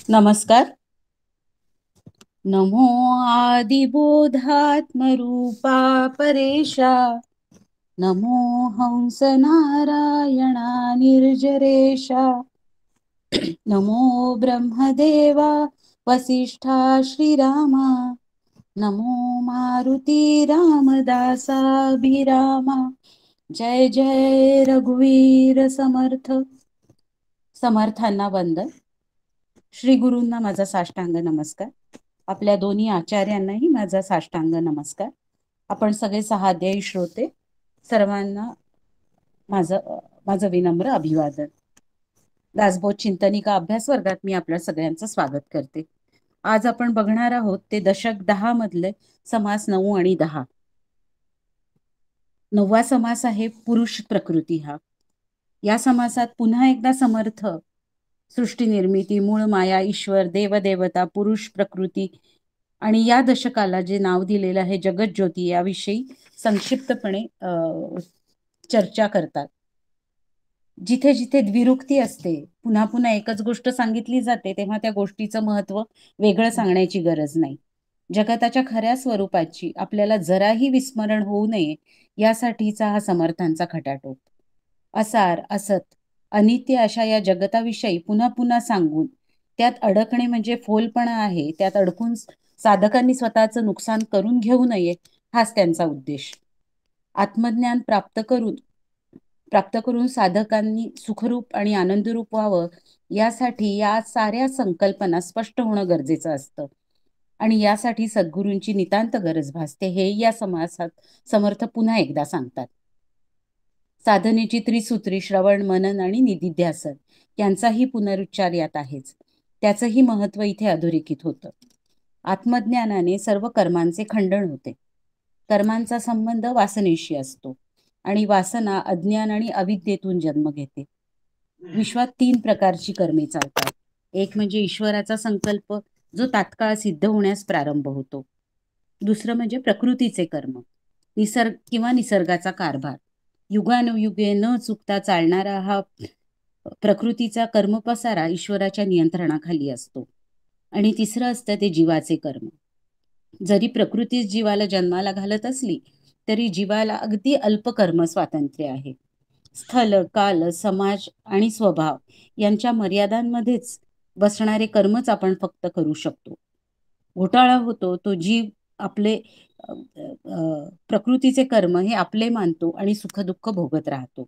नमस्कार. नमो आदिबोधात्मरूपा परेशा, नमो हंस नारायणा निर्जरेशा, नमो ब्रह्मदेवा वसिष्ठा श्रीरामा, नमो मारुती रामदासाभिरामा. जय जय रघुवीर समर्थ. समर्थांना वंदन. श्री गुरूंना माझा साष्टांग नमस्कार. आपल्या दोन्ही आचार्यांनाही माझा साष्टांग नमस्कार. आपण सगळे 6 अध्यायी श्रोते सर्वांना माझं माझं विनम्र अभिवादन. दासबोध चिंतनिका अभ्यास वर्गात मी आपल्या सगळ्यांचं स्वागत करते. आज आपण बघणार आहोत ते दशक 10 मधले समास 9 आणि 10. 9वा समास आहे पुरुष प्रकृती. हा या समासात पुन्हा एकदा समर्थ सृष्टी निर्मिती, मूळ माया, ईश्वर, देवदेवता, पुरुष प्रकृती आणि या दशकाला जे नाव दिलेलं आहे जगज्योती याविषयी संक्षिप्तपणे चर्चा करतात. जिथे जिथे द्विरुक्ती असते, पुन्हा पुन्हा एकच गोष्ट सांगितली जाते, तेव्हा त्या गोष्टीचं महत्व वेगळं सांगण्याची गरज नाही. जगताच्या खऱ्या स्वरूपाची आपल्याला जराही विस्मरण होऊ नये यासाठीचा हा समर्थांचा खटाटोप. असार, असत, अनित्य अशा या जगताविषयी पुन्हा पुन्हा सांगून त्यात अडकणे म्हणजे फोलपणा आहे. त्यात अडकून साधकांनी स्वतःचं नुकसान करून घेऊ नये हाच त्यांचा उद्देश. आत्मज्ञान प्राप्त करून साधकांनी सुखरूप आणि आनंदरूप व्हावं यासाठी या साऱ्या संकल्पना स्पष्ट होणं गरजेचं असतं आणि यासाठी सद्गुरूंची नितांत गरज भासते हे या समासात समर्थ पुन्हा एकदा सांगतात. साधनेची त्रिसूत्री श्रवण, मनन आणि निधिध्यासन यांचाही पुनरुच्चार यात आहेच. त्याचंही महत्व इथे अधोरेखित होतं. आत्मज्ञानाने सर्व कर्मांचे खंडन होते. कर्मांचा संबंध वासनेशी असतो आणि वासना अज्ञान आणि अविद्येतून जन्म घेते. विश्वात 3 प्रकारची कर्मे चालतात. एक म्हणजे ईश्वराचा संकल्प जो तात्काळ सिद्ध होण्यास प्रारंभ होतो. दुसरं म्हणजे प्रकृतीचे कर्म, निसर्गाचा कारभार. युगानुयुगे न चुकता चालणारा हा प्रकृतीचा कर्मपसारा ईश्वराच्या नियंत्रणाखाली असतो. आणि तिसरं असतं ते जीवाचे कर्म. जरी प्रकृतीच जीवाला जन्माला घालत असली तरी जीवाला अगदी अल्प कर्म स्वातंत्र्य आहे. स्थल, काल, समाज आणि स्वभाव यांच्या मर्यादांमध्येच बसणारे कर्मच आपण फक्त करू शकतो. घोटाळा होतो तो जीव आपले प्रकृतीचे कर्म हे आपले मानतो आणि सुखदुःख भोगत राहतो.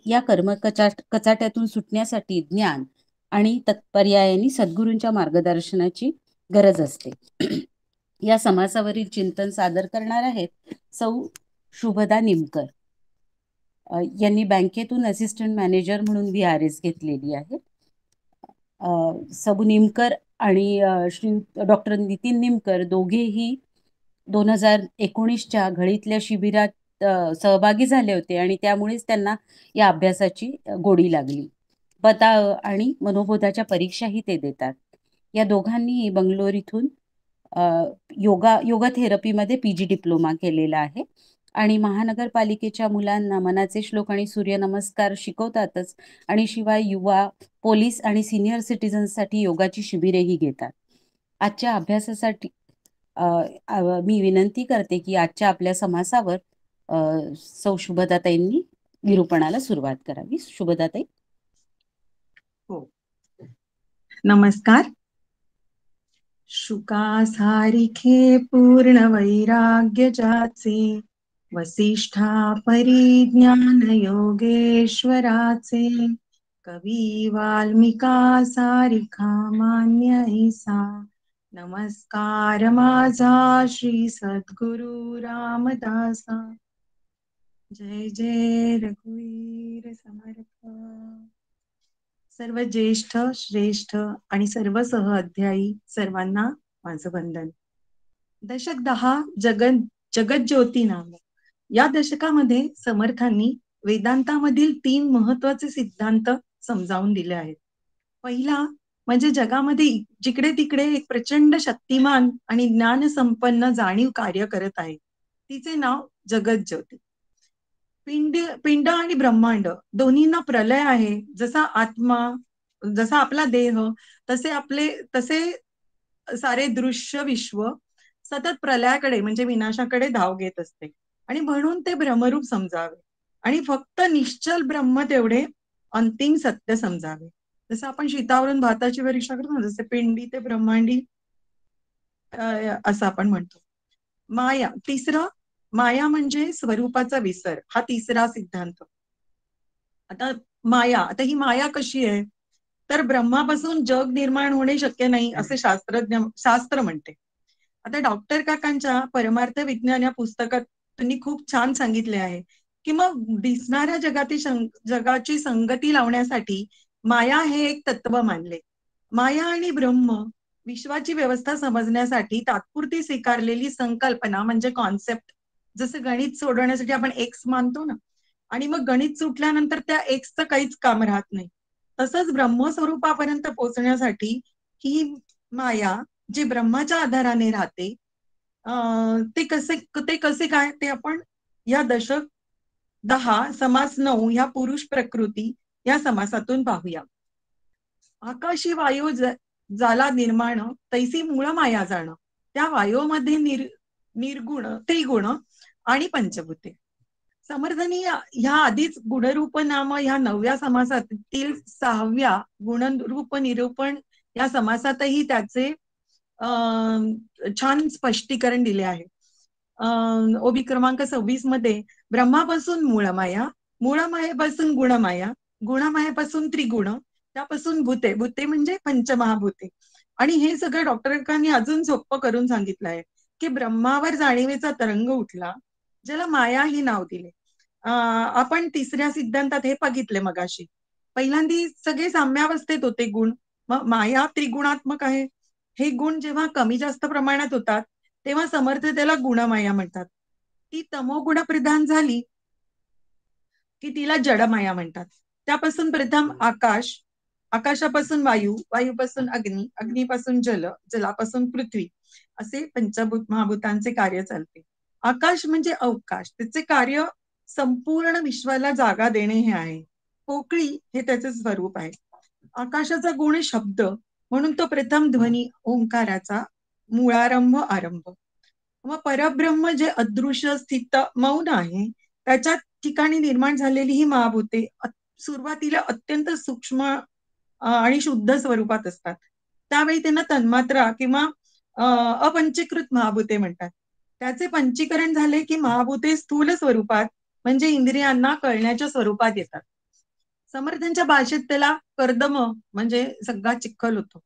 या कर्म कचाट्यातून सुटण्यासाठी ज्ञान आणि तत्पर्यायाने सद्गुरूंच्या मार्गदर्शनाची गरज असते. या समासावरील चिंतन सादर करणार आहेत सौ शुभदा निमकर. यांनी बँकेतून असिस्टंट मॅनेजर म्हणून VRS घेतलेली आहे. सबू निमकर आणि श्री डॉक्टर नितीन निमकर दोघेही 2019च्या घळीतल्या शिबिरात सहभागी झाले होते आणि त्यामुळेच त्यांना या अभ्यासाची गोडी लागली. बता आणि मनोबोधाच्या परीक्षाही ते देतात. या दोघांनी बंगलोर इथून योगा थेरपीमध्ये PG डिप्लोमा केलेला आहे आणि महानगरपालिकेच्या मुलांना मनाचे श्लोक आणि सूर्यनमस्कार शिकवतातच आणि शिवाय युवा, पोलीस आणि सिनियर सिटीजन्ससाठी योगाची शिबिरेही घेतात. आजच्या अभ्यासासाठी मी विनंती करते की आजच्या आपल्या समासावर सौ शुभदाताईंनी निरूपणाला सुरुवात करावी. शुभदाताई. हो, नमस्कार. शुकासारिखे पूर्ण वैराग्य जाचे, वसिष्ठा परिज्ञान योगेश्वराचे, कवी वाल्मिका सारिखा मान्य ऐसा, नमस्कार माझा श्री सद्गुरु रामदासा. जय जय रघुवीर समर्थ. सर्व ज्येष्ठ, श्रेष्ठ आणि सर्व सह अध्यायी सर्वांना माझं वंदन. दशक 10 जगज्योती नाम या दशकामध्ये समर्थांनी वेदांतामधील 3 महत्वाचे सिद्धांत समजावून दिले आहेत. पहिला म्हणजे जगामध्ये जिकडे तिकडे एक प्रचंड शक्तिमान आणि ज्ञान संपन्न जाणीव कार्य करत आहे. तिचे नाव जगज्योती. पिंड आणि ब्रह्मांड दोन्हींना प्रलय आहे. जसा आत्मा जसा आपला देह, तसे सारे दृश्य विश्व सतत प्रलयाकडे म्हणजे विनाशाकडे धाव घेत असते. आणि म्हणून ते ब्रह्मरूप समजावे आणि फक्त निश्चल ब्रह्म तेवढे अंतिम सत्य समजावे. जसं आपण शीतावरून भाताची परीक्षा करतो ना, जसे पिंडी ते ब्रह्मांडी असं आपण म्हणतो. माया तिसरं, माया म्हणजे स्वरूपाचा विसर, हा तिसरा सिद्धांत. आता आता ही माया कशी आहे, तर ब्रह्मापासून जग निर्माण होणे शक्य नाही असे शास्त्र म्हणते. आता डॉक्टर काकांच्या परमार्थ विज्ञान या पुस्तकात त्यांनी खूप छान सांगितले आहे की मग दिसणाऱ्या जगाची संगती लावण्यासाठी माया हे एक तत्व मानले. माया आणि ब्रह्म विश्वाची व्यवस्था समजण्यासाठी तात्पुरती स्वीकारलेली संकल्पना म्हणजे कॉन्सेप्ट. जसं गणित सोडवण्यासाठी आपण एक्स मानतो ना, आणि मग गणित सुटल्यानंतर त्या एक्सचं काहीच काम राहत नाही, तसंच ब्रह्मस्वरूपापर्यंत पोहोचण्यासाठी ही माया जी ब्रह्माच्या आधाराने राहते, ते कसे काय ते आपण या दशक 10 समास 9 ह्या पुरुष प्रकृती या समासातून पाहूया. आकाशी वायू झाला निर्माण, तैसी मूळ माया जाण, त्या वायूमध्ये निर्गुण त्रिगुण आणि पंचभूते. समर्थनी ह्या आधीच गुणरूप नाम ह्या 9व्या समासातील 6व्या गुणरूप निरूपण या समासातही त्याचे छान स्पष्टीकरण दिले आहे. ओबी क्रमांक 26 मध्ये ब्रह्मापासून मूळमाया, मूळमायेपासून गुणमाया, गुणमायेपासून त्रिगुण, त्यापासून भूते, भूते म्हणजे पंचमहाभूते. आणि हे सगळं डॉक्टरांनी अजून सोपं करून सांगितलं आहे की ब्रह्मावर जाणीवेचा तरंग उठला, ज्याला माया ही नाव दिले. आपण तिसऱ्या सिद्धांतात हे बघितले मगाशी. पहिल्यांदी सगळे साम्यावस्थेत होते गुण, मग माया त्रिगुणात्मक आहे. हे गुण जेव्हा कमी जास्त प्रमाणात होतात तेव्हा समर्थ त्याला गुणमाया म्हणतात. ती तमोगुण प्रधान झाली की तिला जडमाया म्हणतात. त्यापासून प्रथम आकाश, आकाशापासून वायू, वायूपासून अग्नी, अग्नीपासून जल, जलापासून पृथ्वी असे पंचभूत महाभूतांचे कार्य चालते. आकाश म्हणजे अवकाश, त्याचे कार्य संपूर्ण विश्वाला जागा देणे हे आहे. पोकळी हे त्याचे स्वरूप आहे. आकाशाचा गुण शब्द, म्हणून तो प्रथम ध्वनी ओंकाराचा मूळारंभ आरंभ. मग परब्रह्म जे अदृश्य स्थित मौन आहे, त्याच्या ठिकाणी निर्माण झालेली ही महाभूते सुरुवातीला अत्यंत सूक्ष्म आणि शुद्ध स्वरूपात असतात. त्यावेळी त्यांना तन्मात्रा किंवा अपंचीकृत महाभूते म्हणतात. त्याचे पंचीकरण झाले की महाभूते स्थूल स्वरूपात म्हणजे इंद्रियांना कळण्याच्या स्वरूपात येतात. समर्थांच्या भाषेत त्याला कर्दम म्हणजे सगळा चिखल होतो.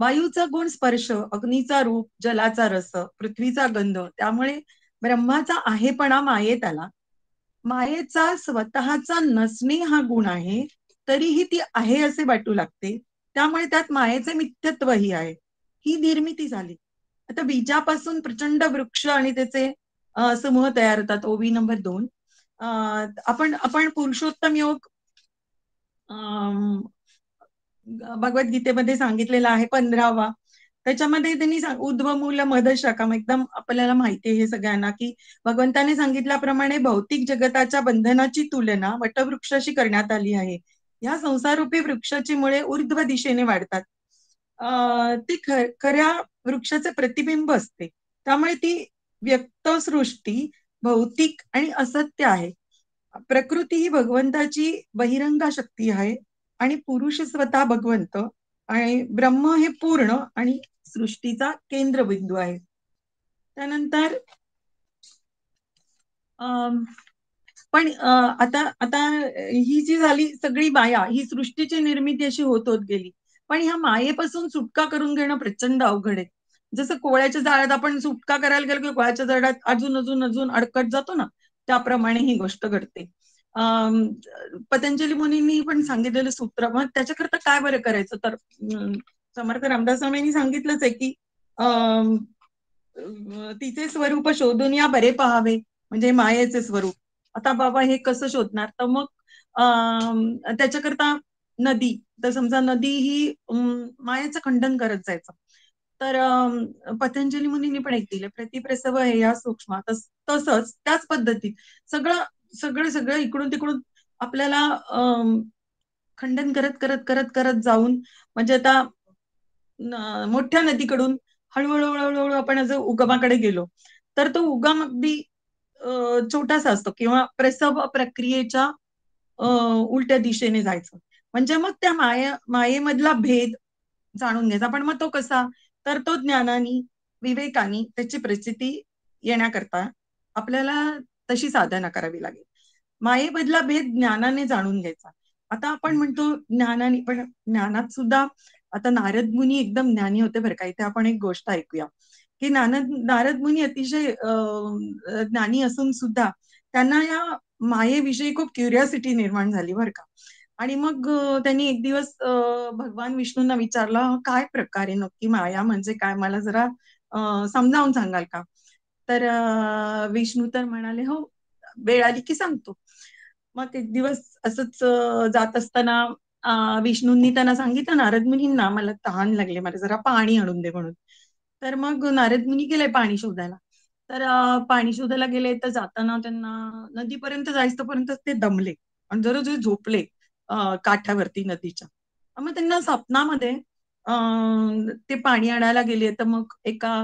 वायूचा गुण स्पर्श, अग्नीचा रूप, जलाचा रस, पृथ्वीचा गंध, त्यामुळे ब्रह्माचा आहेपणा मायेत आला. मायेचा स्वतःचा नसणे हा गुण आहे, तरीही ती आहे असे वाटू लागते, त्यामुळे त्यात मायेचे मिथ्यत्वही आहे. ही निर्मिती झाली. आता बीजापासून प्रचंड वृक्ष आणि त्याचे समूह तयार होतात. ओवी नंबर 2. आपण आपण पुरुषोत्तम योग भगवद्गीतेमध्ये सांगितलेला आहे 15वा. त्याच्यामध्ये त्यांनी उद्व मूल मध शाखा, एकदम आपल्याला माहिती आहे हे सगळ्यांना की भगवंताने सांगितल्याप्रमाणे भौतिक जगताच्या बंधनाची तुलना वटवृक्षाशी करण्यात आली आहे. या संसारूपी वृक्षाची मुळे ऊर्ध्व दिशेने वाढतात. ती खऱ्या वृक्षाचे प्रतिबिंब असते, त्यामुळे ती व्यक्त सृष्टी भौतिक आणि असत्य आहे. प्रकृती ही भगवंताची बहिरंगा शक्ती आहे आणि पुरुष स्वतः भगवंत आणि ब्रह्म हे पूर्ण आणि सृष्टीचा केंद्रबिंदू आहे. त्यानंतर पण आता आता ही जी झाली सगळी माया, ही सृष्टीची निर्मिती अशी होत होत गेली. पण ह्या मायेपासून सुटका करून घेणं प्रचंड अवघड आहे. जसं कोळ्याच्या जाळ्यात आपण सुटका करायला गेलो की कोळ्याच्या जाळ्यात अजून अजून अजून अडकत जातो ना, त्याप्रमाणे ही गोष्ट घडते. पतंजली मुनींनी पण सांगितलेलं सूत्र, मग त्याच्याकरता काय बरं करायचं, तर समर्थ रामदास स्वामींनी सांगितलंच आहे की तिचे स्वरूप शोधून या बरे पहावे, म्हणजे मायेचे स्वरूप. आता बाबा हे कसं शोधणार, तर मग त्याच्याकरता नदी, तर समजा नदी ही मायेचं खंडन करत जायचं. तर पतंजली मुनींनी पण एक दिलं, प्रतिप्रसव हे या सूक्ष्म. तसंच त्याच पद्धतीत सगळं सगळं सगळं इकडून तिकडून आपल्याला खंडन करत करत करत करत जाऊन म्हणजे आता मोठ्या नदीकडून हळूहळू हळूहळू आपण जर उगमाकडे गेलो तर तो उगम अगदी छोटासा असतो किंवा प्रसव प्रक्रियेच्या उलट्या दिशेने जायचं. म्हणजे मग त्या मायेमधला भेद जाणून घ्यायचा. पण मग तो कसा? तर तो ज्ञानाने, विवेकाने त्याची प्रचिती येण्याकरता आपल्याला तशी साधना करावी लागेल. मायेमधला भेद ज्ञानाने जाणून घ्यायचा. आता आपण म्हणतो ज्ञानाने, पण ज्ञानात सुद्धा आता नारद मुनी एकदम ज्ञानी होते बरं का. इथे आपण एक गोष्ट ऐकूया, की नारद मुनी अतिशय ज्ञानी असून सुद्धा त्यांना या मायेविषयी खूप क्युरिओसिटी निर्माण झाली बरं का. आणि मग त्यांनी एक दिवस भगवान विष्णूंना विचारलं, काय प्रकार आहे नक्की माया म्हणजे काय? मला जरा समजावून सांगाल का? तर विष्णू तर म्हणाले, हो, वेळ आली की सांगतो. मग एक दिवस असंच जात असताना विष्णूंनी त्यांना सांगितलं, नारद मुनींना, मला तहान लागले, मला जरा पाणी आणून दे म्हणून. तर मग नारद मुनी गेले पाणी शोधायला. तर पाणी शोधायला गेले तर जाताना त्यांना नदीपर्यंत जायपर्यंत ते दमले आणि जरा जे झोपले काठावरती नदीच्या. मग त्यांना स्वप्नामध्ये ते पाणी आणायला गेले तर मग एका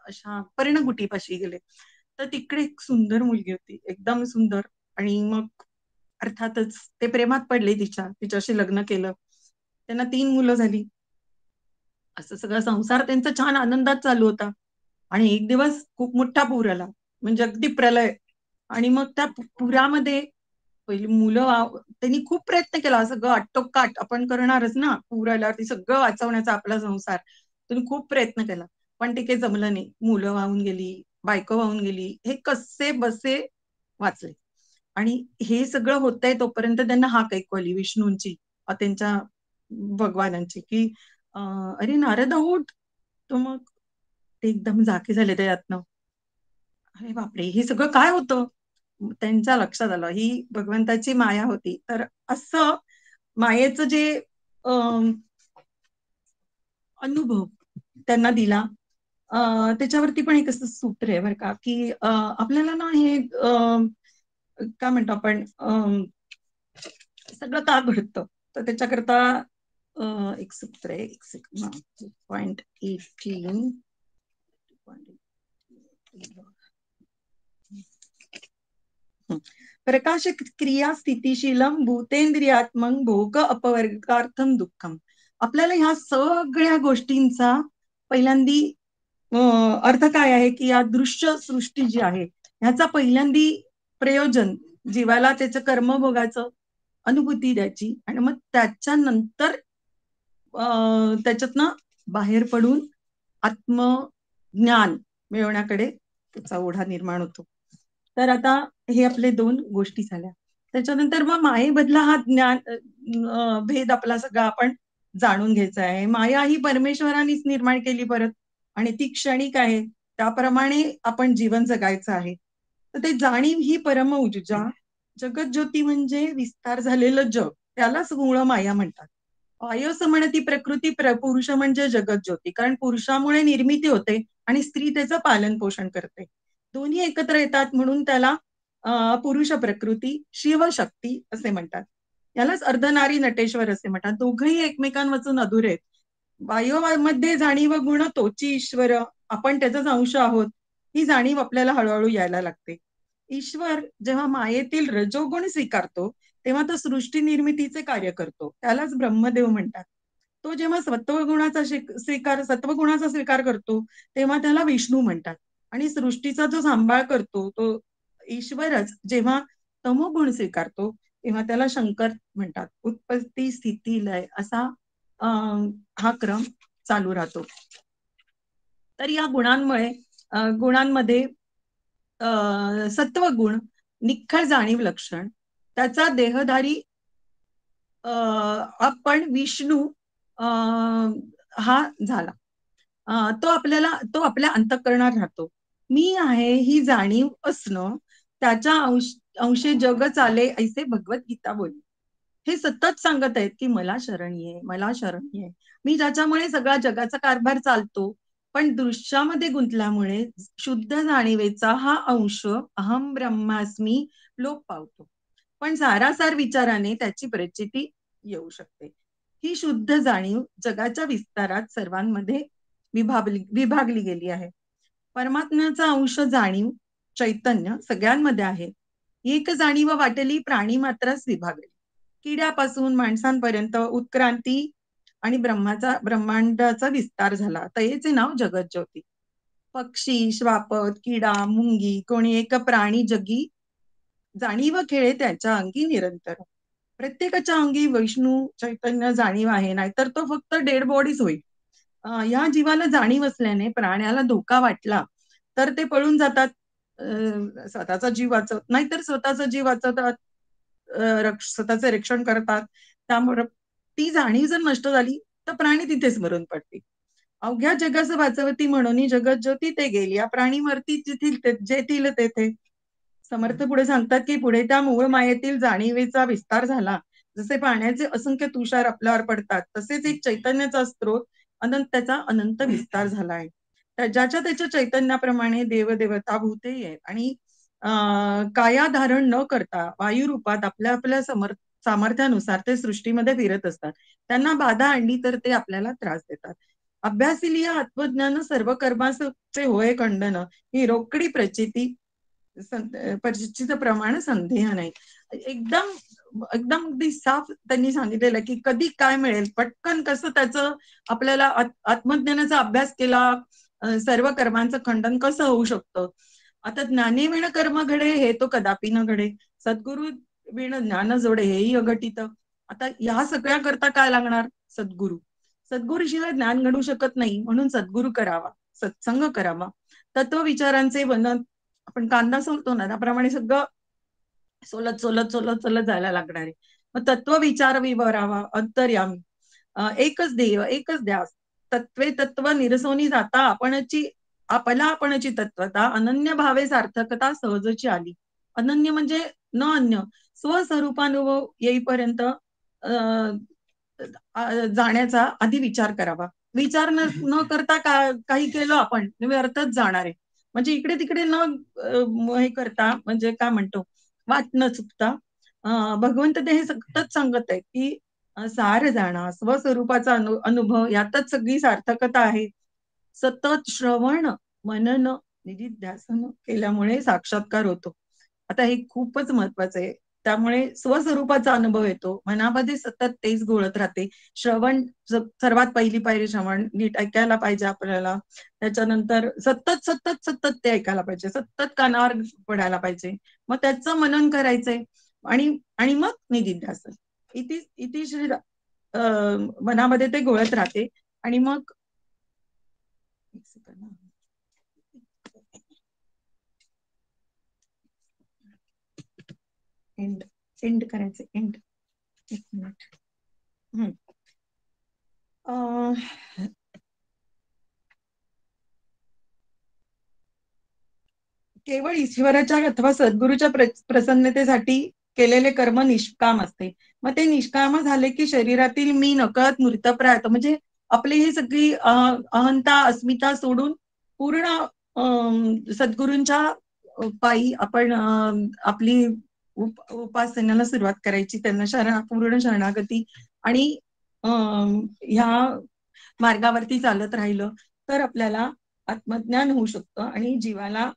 अशा पर्णकुटीपाशी गेले. तर तिकडे एक सुंदर मुलगी होती, एकदम सुंदर. आणि मग अर्थातच ते प्रेमात पडले तिच्याशी लग्न केलं. त्यांना 3 मुलं झाली. असं सगळा संसार त्यांचा छान आनंदात चालू होता. आणि एक दिवस खूप मोठा पूर आला, म्हणजे अगदी प्रलय. आणि मग त्या पुरामध्ये पहिली मुलं त्यांनी खूप प्रयत्न केला, सगळं आटोकाट आपण करणारच ना, पूर आल्यावरती सगळं वाचवण्याचा आपला संसार. त्यांनी खूप प्रयत्न केला, पण ते काही जमलं नाही. मुलं वाहून गेली, बायको वाहून गेली, हे कसे बसे वाचले. आणि हे सगळं होतंय तोपर्यंत त्यांना हाक ऐकू आली विष्णूंची, त्यांच्या भगवानांची, की अरे नारद उठ. तो मग ते एकदम जागे झाले त्यातनं. अरे बापरे, हे सगळं काय होतं? त्यांच्या लक्षात आलं ही भगवंताची माया होती. तर असं मायेचं जे अनुभव त्यांना दिला, त्याच्यावरती पण एक असं सूत्र आहे बरं का, की आपल्याला ना हे काय म्हणतो आपण, सगळं का घडतं, तर त्याच्याकरता एक सूत्र आहे, एक सेकंड, 2.18. प्रकाश क्रिया स्थितीशीलम भूतेंद्रियात्मक भोग अपवर्गार्थम दुःखम. आपल्याला ह्या सगळ्या गोष्टींचा पहिल्यांदी अर्थ काय आहे, की या दृश्य सृष्टी जी आहे ह्याचा पहिल्यांदी प्रयोजन जीवाला त्याचं कर्मभोगाचं अनुभूती द्यायची, आणि मग त्याच्यानंतर त्याच्यातनं बाहेर पडून आत्मज्ञान मिळवण्याकडे त्याचा ओढा निर्माण होतो. तर आता हे आपले 2 गोष्टी झाल्या. त्याच्यानंतर मग मायेबदला हा ज्ञान भेद आपला सगळा आपण जाणून घ्यायचा आहे. माया ही परमेश्वरानेच निर्माण केली परत, आणि ती क्षणिक आहे. त्याप्रमाणे आपण जीवन जगायचं आहे. तर ते जाणीव ही परम ऊर्जा, जगज्योती म्हणजे विस्तार झालेलं जग, त्यालाच मूळ माया म्हणतात. आयस म्हणती प्रकृती, पुरुष म्हणजे जगज्योती. कारण पुरुषामुळे निर्मिती होते आणि स्त्री त्याचं पालन पोषण करते. दोन्ही एकत्र येतात म्हणून त्याला पुरुष प्रकृती, शिवशक्ती असे म्हणतात. यालाच अर्धनारी नटेश्वर असे म्हणतात. दोघंही एकमेकांवाचून अधुरे आहेत. वायुमध्ये जाणीव गुण तोची ईश्वर, आपण त्याचाच अंश आहोत, ही जाणीव आपल्याला हळूहळू यायला लागते. ईश्वर जेव्हा मायेतील रजोगुण स्वीकारतो तेव्हा तो सृष्टी निर्मितीचे कार्य करतो, त्यालाच ब्रह्मदेव म्हणतात. तो जेव्हा सत्वगुणाचा स्वीकार करतो तेव्हा त्याला विष्णू म्हणतात. आणि सृष्टीचा जो सांभाळ करतो तो ईश्वरच जेव्हा तमोगुण स्वीकारतो तेव्हा त्याला शंकर म्हणतात. उत्पत्ती स्थिती लय असा हा क्रम चालू राहतो. तर या गुणांमध्ये सत्वगुण निखळ जाणीव लक्षण, त्याचा देहधारी आपण विष्णू हा झाला. तो आपल्या अंतःकरणात राहतो. मी आहे ही जाणीव असणं, त्याच्या अंशे जग चाले ऐसे भगवद्गीता बोलली. हे सतत सांगत आहेत की मला शरण ये, मला शरण ये. मी ज्याच्यामुळे सगळा जगाचा कारभार चालतो, पण दृश्यामध्ये गुंतल्यामुळे शुद्ध जाणीवेचा हा अंश अहम ब्रह्मास्मी लोप पावतो. पण सारासार विचाराने त्याची प्रचिती येऊ शकते. ही शुद्ध जाणीव जगाच्या विस्तारात सर्वांमध्ये विभागली गेली आहे. परमात्म्याचा अंश जाणीव चैतन्य सगळ्यांमध्ये आहे. एक जाणीव वाटली प्राणी मात्रास विभागली. किड्यापासून माणसांपर्यंत उत्क्रांती आणि ब्रह्मांडाचा विस्तार झाला. तयेचे नाव जगज्योती. पक्षी, श्वापद, किडा, मुंगी, कोणी एक प्राणी जगी जाणीव खेळे त्याच्या अंगी निरंतर. प्रत्येकाच्या अंगी विष्णू चैतन्य जाणीव आहे, नाहीतर तो फक्त डेड बॉडीच होईल. या जीवाला जाणीव असल्याने प्राण्याला धोका वाटला तर ते पळून जातात, स्वतःचा जीव वाचवत, नाहीतर स्वतःचा जीव वाचवतात, स्वतःचे रक्षण करतात. त्यामुळे ती जाणीव जर नष्ट झाली तर प्राणी तिथेच मरून पडतील. अवघ्या जगाचं वाचवती म्हणून जगत ज्योती ते गेली, या प्राणी मरती जेथील तेथे. समर्थ पुढे सांगतात की पुढे त्या मूळ मायेतील जाणीवेचा विस्तार झाला. जसे पाण्याचे असंख्य तुषार आपल्यावर पडतात, तसेच एक चैतन्याचा स्त्रोत त्याचा अनंत विस्तार झाला आहे. तर ज्याच्या त्याच्या चैतन्याप्रमाणे देवदेवता भूते आहेत आणि काया धारण न करता वायू रूपात आपल्या आपल्या सामर्थ्यानुसार ते सृष्टीमध्ये फिरत असतात. त्यांना बाधा आणली तर ते आपल्याला त्रास देतात. अभ्यासिलिया आत्मज्ञान सर्व कर्माचे होय खंडन, ही रोकडी प्रचिती प्रमाण संदेह नाही. एकदम एकदम अगदी साफ त्यांनी सांगितलेलं की कधी काय मिळेल, पटकन कसं त्याचं आपल्याला आत्मज्ञानाचा अभ्यास केला, सर्व कर्मांचं खंडन कसं होऊ शकतं. आता ज्ञानी विण कर्म घडे हे तो कदापि न घडे, सद्गुरु विण ज्ञान जोडे हेही अघटित. आता या सगळ्या करता काय लागणार? सद्गुरु. सद्गुरूशिवाय ज्ञान घडू शकत नाही, म्हणून सद्गुरु करावा, सत्संग करावा. तत्वविचारांचे वनन आपण कांदा सोलतो ना, त्याप्रमाणे सगळं सोलत सोलत सोलत सोलत जायला लागणार आहे. मग तत्व विचार विवरावा अंतर्यामी, एकच ध्येय एकच ध्यास, तत्वे तत्व निरसोनी जाता आपणाची तत्वता, अनन्य भावे सार्थकता सहजची आली. अनन्य म्हणजे न अन्य, स्वस्वरूपानुभव येईपर्यंत जाण्याचा आधी विचार करावा. विचार न करता काही केलं आपण व्यर्थच जाणार आहे. म्हणजे इकडे तिकडे न हे करता, म्हणजे काय म्हणतो, वाट न चुकता भगवंत ते हे सतत सांगत आहे की सार जाणा, स्वस्वरूपाचा अनुभव यातच सगळी सार्थकता आहे. सतत श्रवण मनन निधिध्यासन केल्यामुळे साक्षात्कार होतो. आता हे खूपच महत्वाचं आहे. त्यामुळे स्वस्वरूपाचा अनुभव येतो, मनामध्ये सतत तेच घोळत राहते. श्रवण सर्वात पहिली पायरी श्रवण, नीट ऐकायला पाहिजे आपल्याला. त्याच्यानंतर सतत सतत सतत ते ऐकायला पाहिजे, सतत कानावर पडायला पाहिजे, मग त्याचं मनन करायचंय आणि आणि मग निधिध्यासन. इति श्री मनामध्ये ते घोळत राहते आणि मग एंड करायचं. एंड एक मिनिट. केवळ ईश्वराच्या अथवा सद्गुरूच्या प्रसन्नतेसाठी केलेले कर्म निष्काम असते. मग ते निष्काम झाले की शरीरातील मी नकळत मृतप्राय, म्हणजे आपली ही सगळी अहंता अस्मिता सोडून पूर्ण सद्गुरूंच्या पायी आपण आपली उपासनेला सुरुवात करायची. त्यांना पूर्ण शरणागती आणि ह्या मार्गावरती चालत राहिलं तर आपल्याला आत्मज्ञान होऊ शकतं आणि जीवाला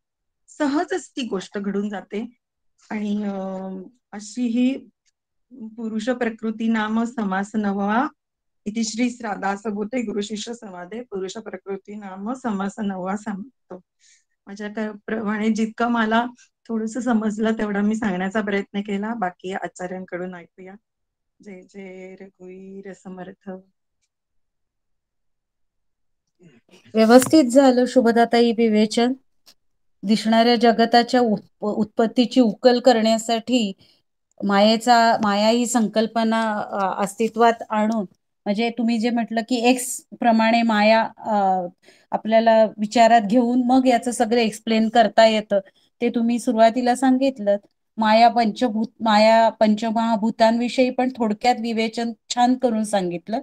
सहजच ती गोष्ट घडून जाते. आणि अशी ही पुरुष प्रकृती नाम समास नववा इति श्री श्रादासभूते गुरु शिष्य संवादे पुरुष प्रकृती नाम समास नववा सांगतो. माझ्याप्रमाणे जितकं मला थोडस समजलं तेवढा मी सांगण्याचा प्रयत्न केला. बाकी आचार्यांकडून ऐकूया. जय जय रघुवीर समर्थ. व्यवस्थित झालं शुभदाताई विवेचन. दिसणाऱ्या जगताच्या उत्पत्तीची उकल करण्यासाठी माया ही संकल्पना अस्तित्वात आणून, म्हणजे तुम्ही जे म्हटलं की एक्स प्रमाणे माया आपल्याला विचारात घेऊन मग याचं सगळं एक्सप्लेन करता येतं, ते तुम्ही सुरुवातीला सांगितलं. माया पंचमहाभूतांविषयी पण थोडक्यात विवेचन छान करून सांगितलं.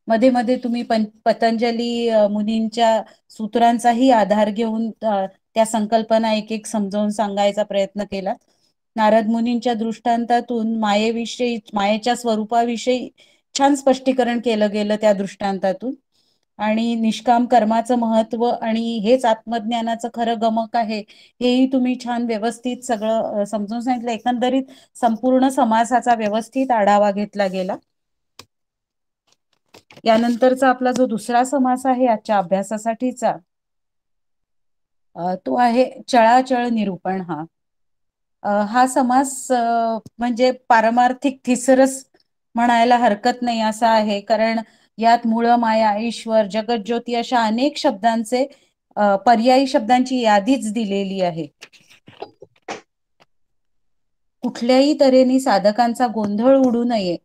मध्ये मध्ये तुम्ही पतंजली मुनींच्या सूत्रांचाही आधार घेऊन त्या संकल्पना एक एक समजावून सांगायचा प्रयत्न केला. नारद मुनींच्या दृष्टांतातून मायेविषयी, मायेच्या स्वरूपाविषयी छान स्पष्टीकरण केलं गेलं त्या दृष्टांतातून. आणि निष्काम कर्माचं महत्व आणि हेच आत्मज्ञानाचं खरं गमक आहे हेही तुम्ही छान व्यवस्थित सगळं समजून सांगितलं. एकंदरीत संपूर्ण समासाचा व्यवस्थित आढावा घेतला गेला. यानंतरचा आपला जो दुसरा समास आहे आजच्या अभ्यासासाठीचा, तो आहे चळाचळ निरूपण. हा समास म्हणजे पारमार्थिक थिसरस म्हणायला हरकत नाही असा आहे, कारण यात मूळ, माया, ईश्वर, जगज्योती अशा अनेक शब्दांचे पर्यायी शब्दांची यादीच दिलेली आहे. कुठल्याही तऱ्हेने साधकांचा गोंधळ उडू नये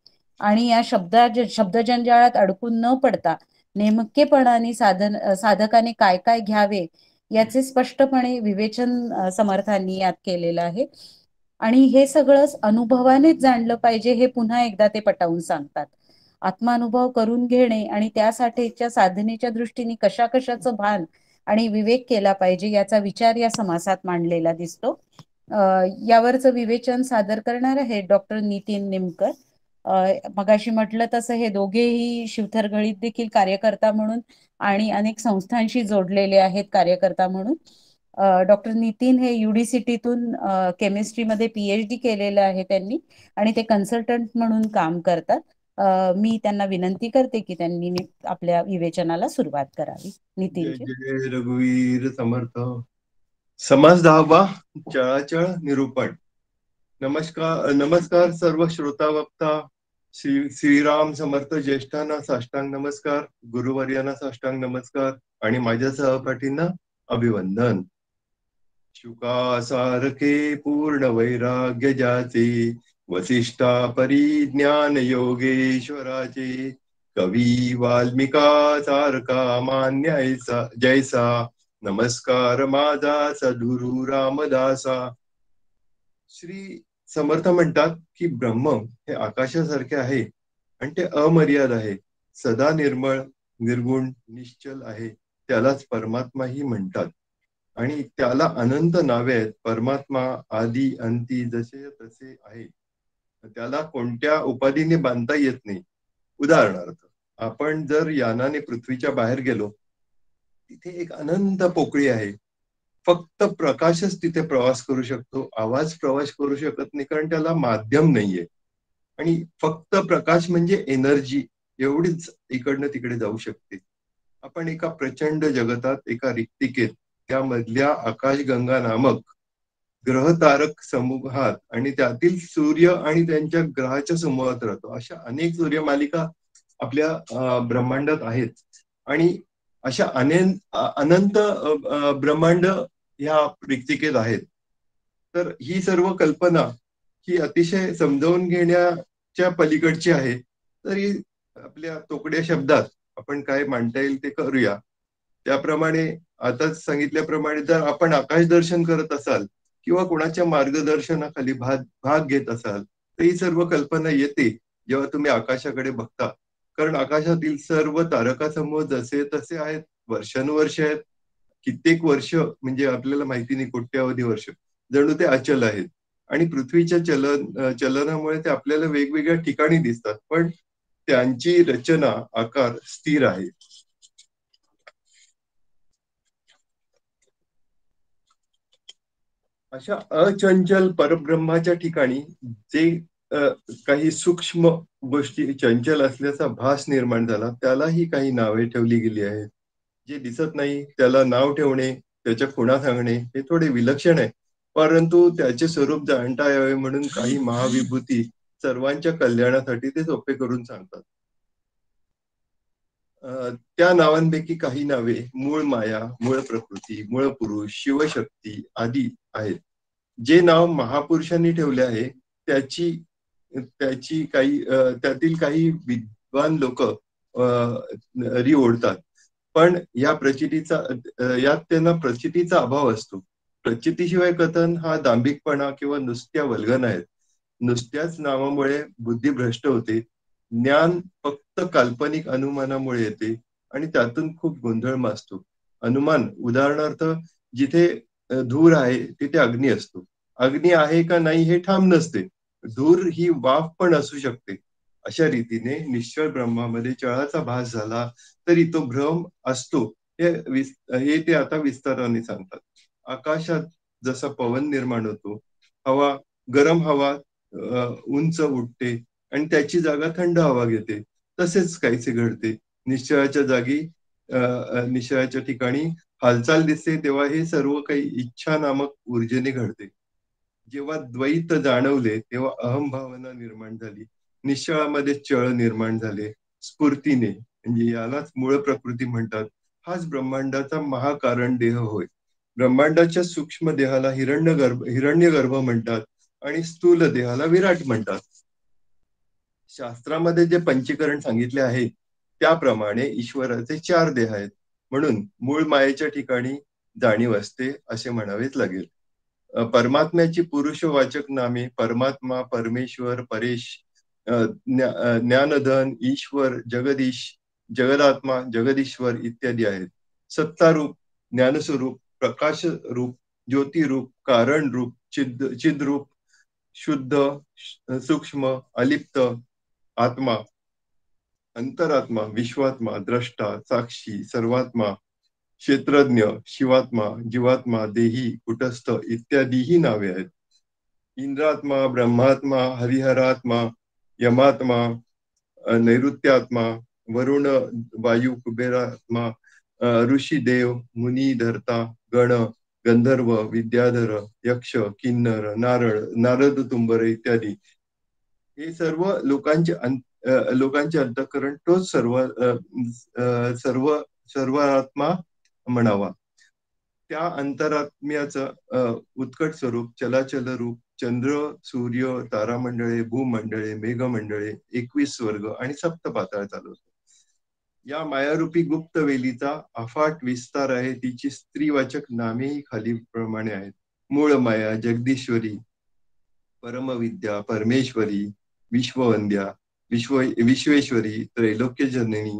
आणि या शब्दजंजाळात अडकून न पडता नेमकेपणाने साधकाने काय काय घ्यावे याचे स्पष्टपणे विवेचन समर्थांनी यात केलेलं आहे. आणि हे सगळंच अनुभवानेच जाणलं पाहिजे हे पुन्हा एकदा ते पटवून सांगतात. आत्मानुभव करून घेणे आणि त्यासाठीच्या साधनेच्या दृष्टीने कशा कशाचं भान आणि विवेक केला पाहिजे याचा विचार या समासात मांडलेला दिसतो. यावरचं विवेचन सादर करणार आहे डॉक्टर नितीन निमकर. मगाशी म्हटलं तसं हे दोघेही शिवथरघळीत देखील कार्यकर्ता म्हणून आणि अनेक संस्थांशी जोडलेले आहेत कार्यकर्ता म्हणून. डॉक्टर नितीन हे UDCTतून केमिस्ट्रीमध्ये PhD केलेलं आहे त्यांनी आणि ते कन्सल्टंट म्हणून काम करतात. मी त्यांना विनंती करते की त्यांनी आपल्या विवेचनाला सुरुवात करावी. नितीनजी. जय रघुवीर समर्थ. समास 10वा, चळाचळ निरूपण. नमस्कार सर्व श्रोता वक्ता. श्रीराम समर्थ ज्येष्ठांना साष्टांग नमस्कार, गुरुवर्यांना साष्टांग नमस्कार आणि माझ्या सहपाठींना अभिवंदन. शुका सारखे पूर्ण वैराग्य ज्याचे, वसिष्ठा परिज्ञान योगेश्वराचे, कवी वाल्मिका सारखा मान्य जैसा, नमस्कार माझा सद्गुरु रामदासा. श्री समर्थ म्हणतात की ब्रह्म हे आकाशासारखे आहे आणि ते अमर्याद आहे, सदा निर्मळ, निर्गुण, निश्चल आहे. त्यालाच परमात्माही म्हणतात आणि त्याला अनंत नावे आहेत. परमात्मा आदी अंती जसे तसे आहे, त्याला कोणत्या उपाधीने बांधता येत नाही. उदाहरणार्थ, आपण जर यानाने पृथ्वीच्या बाहेर गेलो, तिथे एक अनंत पोकळी आहे. फक्त प्रकाशच तिथे प्रवास करू शकतो, आवाज प्रवास करू शकत नाही, कारण त्याला माध्यम नाहीये. आणि फक्त प्रकाश म्हणजे एनर्जी एवढीच इकडनं तिकडे जाऊ शकते. आपण एका प्रचंड जगतात, एका रिक्तिकेत, त्यामधल्या आकाशगंगा नामक ग्रह तारक समूहात आणि त्यातील सूर्य आणि त्यांच्या ग्रहाच्या समूहात राहतो. अशा अनेक सूर्यमालिका आपल्या ब्रह्मांडात आहेत आणि अशा अनंत ब्रह्मांड ह्या रिक्तिकेत आहेत. तर ही सर्व कल्पना ही अतिशय समजावून घेण्याच्या पलीकडची आहे. तरी आपल्या तोकड्या शब्दात आपण काय मांडता येईल ते करूया. त्याप्रमाणे आताच सांगितल्याप्रमाणे जर आपण आकाश दर्शन करत असाल किंवा कोणाच्या मार्गदर्शनाखाली भाग घेत असाल तर ही सर्व कल्पना येते जेव्हा तुम्ही आकाशाकडे बघता. कारण आकाशातील सर्व तारका समूह जसे तसे आहेत, वर्षानुवर्ष आहेत, कित्येक वर्ष म्हणजे आपल्याला माहिती नाही, कोट्यावधी वर्ष, जणू ते अचल आहेत. आणि पृथ्वीच्या चलनामुळे ते आपल्याला वेगवेगळ्या ठिकाणी दिसतात, पण त्यांची रचना, आकार स्थिर आहे. अशा अचंचल परब्रह्माच्या ठिकाणी जे काही सूक्ष्म गोष्टी चंचल असल्याचा भास निर्माण झाला, त्यालाही काही नावे ठेवली गेली आहेत. जे दिसत नाही त्याला नाव ठेवणे, त्याच्या खुणा सांगणे हे थोडे विलक्षण आहे, परंतु त्याचे स्वरूप जाणता यावे म्हणून काही महाविभूती सर्वांच्या कल्याणासाठी ते सोपे करून सांगतात. त्या नावांपैकी काही नावे मूळ माया, मूळ प्रकृती, मूळ पुरुष, शिवशक्ती आदी आहेत. जे नाव महापुरुषांनी ठेवले आहे त्याची त्यातील काही विद्वान लोक ओढतात, पण यात त्यांना प्रचितीचा अभाव असतो. प्रचितीशिवाय कथन हा दांभिकपणा किंवा नुसत्या वल्गना आहेत. नुसत्याच नावामुळे बुद्धी भ्रष्ट होते. ज्ञान फक्त काल्पनिक अनुमानामुळे येते आणि त्यातून खूप गोंधळ माजतो. अनुमान, उदाहरणार्थ जिथे धूर आहे तिथे अग्नी असतो, अग्नी आहे का नाही हे ठाम नसते. धूर ही वाफ पण असू शकते. अशा रीतीने निश्चळ ब्रह्मामध्ये चळाचा भास झाला तरी तो भ्रम असतो हे ते आता विस्ताराने सांगतात. आकाशात जसा पवन निर्माण होतो, हवा गरम हवा उंच उठते आणि त्याची जागा थंड हवा घेते, तसेच काहीसे घडते. निश्चळाच्या जागी निश्चळाच्या ठिकाणी हालचाल दिसते तेव्हा हे सर्व काही इच्छा नामक ऊर्जेने घडते. जेव्हा द्वैत जाणवले तेव्हा अहंभावना निर्माण झाली. निश्चळामध्ये चळ निर्माण झाले स्फूर्तीने, म्हणजे यालाच मूळ प्रकृती म्हणतात. हाच ब्रह्मांडाचा महाकारण देह होय. ब्रह्मांडाच्या सूक्ष्म देहाला हिरण्यगर्भ म्हणतात आणि स्थूल देहाला विराट म्हणतात. शास्त्रामध्ये जे पंचीकरण सांगितले आहे त्याप्रमाणे ईश्वराचे 4 देह आहेत. म्हणून मूळ मायेच्या ठिकाणी जाणीव असते असे म्हणावेच लागेल. परमात्म्याची पुरुषवाचक नामे परमात्मा, परमेश्वर, परेश, ज्ञानधन, ईश्वर, जगदीश, जगदात्मा, जगदीश्वर इत्यादी आहेत. सत्तारूप, ज्ञानस्वरूप, प्रकाश रूप, ज्योतिरूप, कारण रूप, चिद्रूप, शुद्ध, सूक्ष्म, अलिप्त आत्मा, अंतरात्मा, विश्वात्मा, द्रष्टा, साक्षी, सर्वात्मा, क्षेत्रज्ञ, शिवात्मा, जीवात्मा, देही, कुटस्थ इत्यादी ही नावे आहेत. इंद्रात्मा, ब्रह्मात्मा, हरिहरात्मा, यमात्मा, नैऋत्यात्मा, वरुण, वायू, कुबेरात्मा, ऋषी, देव, मुनी, धर्ता, गण, गंधर्व, विद्याधर, यक्ष, किन्नर, नारद तुंबर इत्यादी हे सर्व लोकांचे अंतःकरण तोच सर्व आत्मा म्हणावा. त्या अंतरात्म्याचं उत्कट स्वरूप चलाचल रूप चंद्र, सूर्य, तारामंडळे, भूमंडळे, मेघमंडळे, 21 स्वर्ग आणि सप्तपाताळ चालवतो. या मायारूपी गुप्त वेलीचा अफाट विस्तार आहे. तिची स्त्रीवाचक नामेही खालीप्रमाणे आहेत. मूळ माया, जगदीश्वरी, परमविद्या, परमेश्वरी, विश्ववंद्या, विश्वेश्वरी, त्रैलोक्य जननी,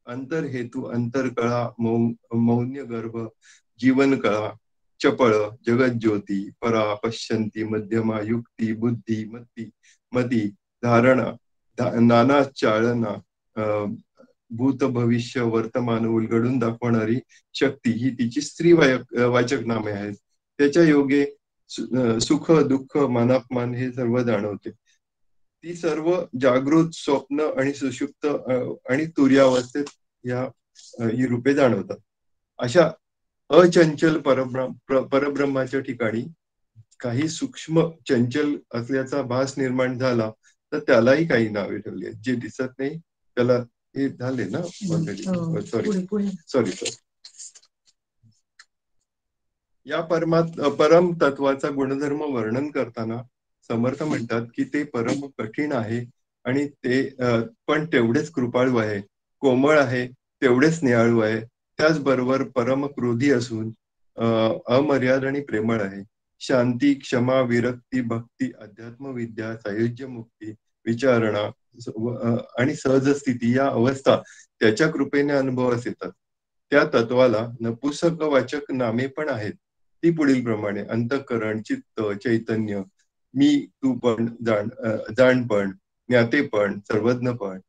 अंतरहेतू, अंतरकळा, मौन्य गर्भ, जीवन कळा, चपळ, जगज्योती, परा, पश्यंती, मध्यमा, युक्ती, बुद्धी, मती, धारणा, नाना चाळना, भूत, भविष्य, वर्तमान उलगडून दाखवणारी शक्ती ही तिची स्त्री वाचक नामे आहेत. त्याच्या योगे सुख, दुःख, मानापमान हे सर्व जाणवते. ती सर्व जागृत, स्वप्न आणि सुषुप्त आणि तुर्यावस्थेत ही रूपे जाणवतात. अशा अचंचल परब्रह्माच्या ठिकाणी काही सूक्ष्म चंचल असल्याचा भास निर्माण झाला तर त्यालाही काही नावे ठेवली आहेत. जे दिसत नाही त्याला हे झाले ना ऑलरेडी. सॉरी. या परम तत्वाचा गुणधर्म वर्णन करताना समर्थ म्हणतात की ते परम कठीण आहे आणि ते पण तेवढेच कृपाळू आहे, कोमळ आहे, तेवढेच स्नेहाळू आहे. त्याचबरोबर परम क्रोधी असून अमर्याद आणि प्रेमळ आहे. शांती, क्षमा, विरक्ती, भक्ती, अध्यात्म विद्या, सायुज्य मुक्ती, विचारणा आणि सहज स्थिती या अवस्था त्याच्या कृपेने अनुभवास येतात. त्या तत्वाला नपुंसकवाचक नामे पण आहेत. ती पुढील प्रमाणे अंतःकरण, चित्त, चैतन्य, मी, तू पण, जाणपण, ज्ञातेपण, सर्वज्ञपण,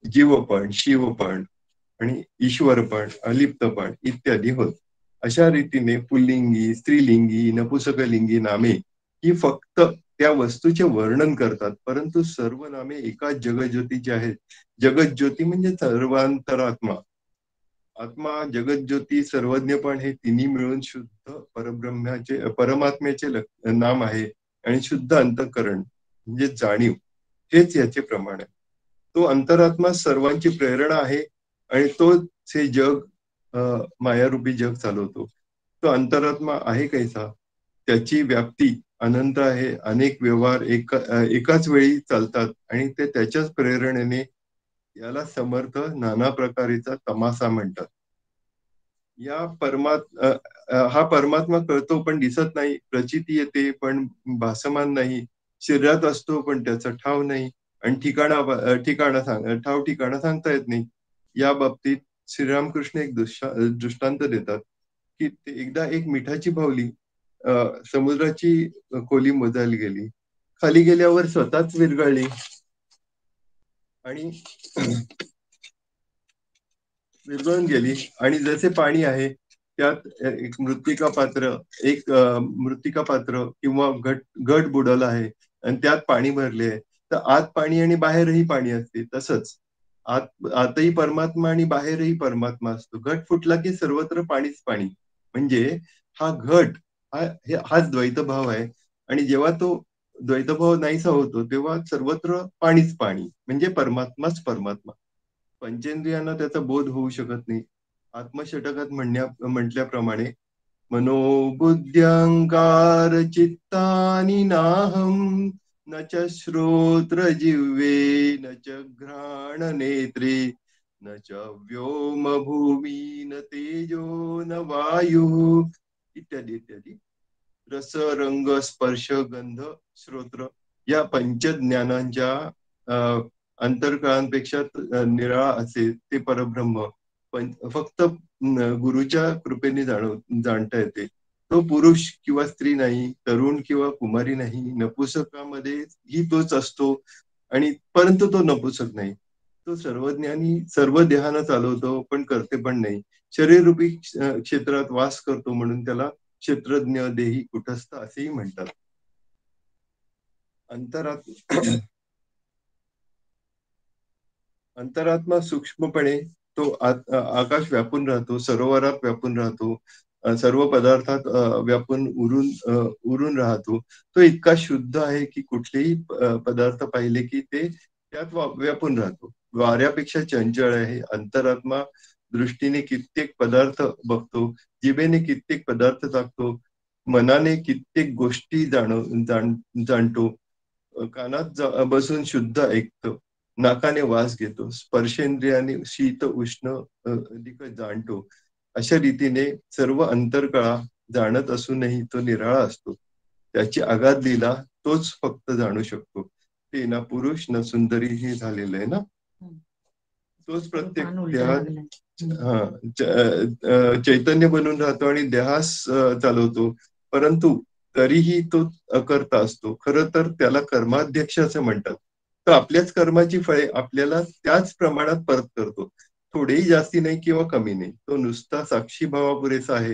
जीवपण, शिवपण आणि ईश्वरपण, अलिप्तपण इत्यादी होत. अशा रीतीने पुल्लिंगी, स्त्रीलिंगी, नपुंसकलिंगी नामे ही फक्त त्या वस्तूचे वर्णन करतात, परंतु सर्व नामे एकाच जगज्योतीची आहेत. जगज्योती म्हणजे सर्वांतरात्मा. आत्मा, जगज्योती, सर्वज्ञपण हे तिन्ही मिळून शुद्ध परमात्म्याचे नाम आहे. आणि शुद्ध अंतःकरण म्हणजे जाणीव हेच याचे प्रमाण आहे. तो अंतरात्मा सर्वांची प्रेरणा आहे आणि तोच हे जग मायारूपी जग चालवतो. तो अंतरात्मा आहे कैसा? त्याची व्याप्ती अनंत आहे. अनेक व्यवहार एकाच वेळी चालतात आणि ते त्याच्याच प्रेरणेने याला समर्थ नाना प्रकारेचा तमासा म्हणतात. हा परमात्मा कळतो पण दिसत नाही, प्रचिती येते पण भासमान नाही, शरीरात असतो पण त्याचा ठाव नाही आणि ठाव ठिकाणा सांगता येत नाही. या बाबतीत श्रीरामकृष्ण एक दृष्टांत देतात की एकदा एक मिठाची बाहुली समुद्राची खोली मोजायला गेली. खाली गेल्यावर स्वतःच विरघळली आणि विरघळून गेली. आणि जसे पाणी आहे त्यात एक मृत्तिका पात्र किंवा घट बुडवला आहे आणि त्यात पाणी भरले आहे. तर आत पाणी आणि बाहेरही पाणी असते. तसंच आतही परमात्मा आणि बाहेरही परमात्मा असतो. घट फुटला की सर्वत्र पाणीच पाणी. म्हणजे हा घट हाच द्वैतभाव आहे. आणि जेव्हा तो द्वैतभाव नाहीसा होतो तेव्हा सर्वत्र पाणीच पाणी, म्हणजे परमात्माच परमात्मा. पंचेंद्रियांना त्याचा बोध होऊ शकत नाही. आत्मषटकात म्हटल्याप्रमाणे मनोबुद्ध्यंकार चित्तानि नाहम न च श्रोत्र जिह्वे न च घ्राण नेत्रे न च व्योम भूमी न तेजो न वायू इत्यादी इत्यादी. रस रंग स्पर्श गंध श्रोत्र या पंचज्ञानांच्या अंतर्कळांपेक्षा निराळा असे ते परब्रह्म फक्त गुरुच्या कृपेने जाणता येते. तो पुरुष किंवा स्त्री नाही, तरुण किंवा कुमारी नाही, नपुसकामध्ये ही तोच असतो. आणि परंतु तो नपुसक नाही. तो सर्वज्ञानी, सर्व देहानं चालवतो पण करते पण नाही. शरीररूपी क्षेत्रात वास करतो म्हणून त्याला क्षेत्रज्ञ देही कुटस्थ असेही म्हणतात. अंतरात्मा सूक्ष्मपणे तो आकाश व्यापून राहतो, सरोवरात व्यापून राहतो, सर्व पदार्थात व्यापून उरून राहतो. तो इतका शुद्ध आहे की कुठलेही पदार्थ पाहिले की ते त्यात व्यापून राहतो. वाऱ्यापेक्षा चंचल आहे. अंतरात्मा दृष्टीने कित्येक पदार्थ बघतो, जिभेने कित्येक पदार्थ चाखतो, मनाने कित्येक गोष्टी जाणतो, कानात बसून शुद्ध ऐकतो, नाकाने वास घेतो, स्पर्शेंद्रियाने शीत उष्ण अधिक जाणतो. अशा रीतीने सर्व अंतरकळा जाणत असूनही तो निराळा असतो. त्याची अगाध लीला तोच फक्त जाणू शकतो. ते ना पुरुष ना सुंदरी हे झालेलं आहे ना. तोच प्रत्येक देहात चैतन्य बनून राहतो आणि देहास चालवतो. परंतु तरीही तो अकर्ता असतो. खरं तर त्याला कर्माध्यक्ष असं म्हणतात. तर आपल्याच कर्माची फळे आपल्याला त्याच प्रमाणात परत करतो. थोडेही जास्ती नाही किंवा कमी नाही. तो नुसता साक्षी भावा पुरेसा आहे.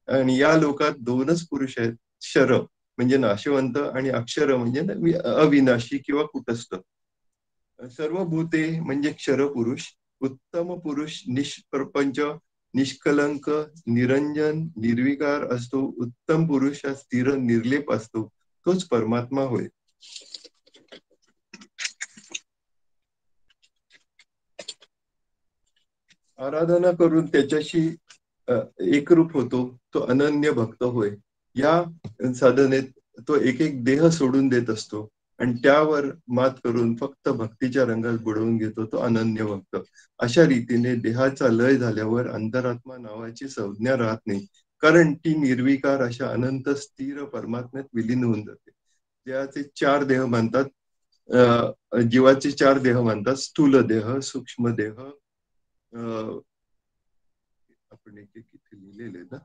आणि या लोकात दोनच पुरुष आहेत, क्षर म्हणजे नाशवंत आणि अक्षर म्हणजे अविनाशी किंवा कुटस्थ. सर्व भूते म्हणजे क्षर पुरुष, उत्तम पुरुष निष्प्रपंच, निष्कलंक, निरंजन, निर्विकार असतो. उत्तम पुरुष हा स्थिर निर्लेप असतो. तोच परमात्मा होय. आराधना करून त्याच्याशी एकरूप होतो तो अनन्य भक्त होय. या साधनेत तो एक एक देह सोडून देत असतो आणि त्यावर मात करून फक्त भक्तीच्या रंगात बुडवून घेतो तो अनन्य भक्त. अशा रीतीने देहाचा लय झाल्यावर अंतरात्मा नावाची संज्ञा राहत नाही, कारण ती निर्विकार अशा अनंत स्थिर परमात्म्यात विलीन होऊन जाते. देहाचे 4 देह मानतात, जीवाचे 4 देह मानतात, स्थूल देह, सूक्ष्म देह, आपण एक एक इथे लिहिलेले ना.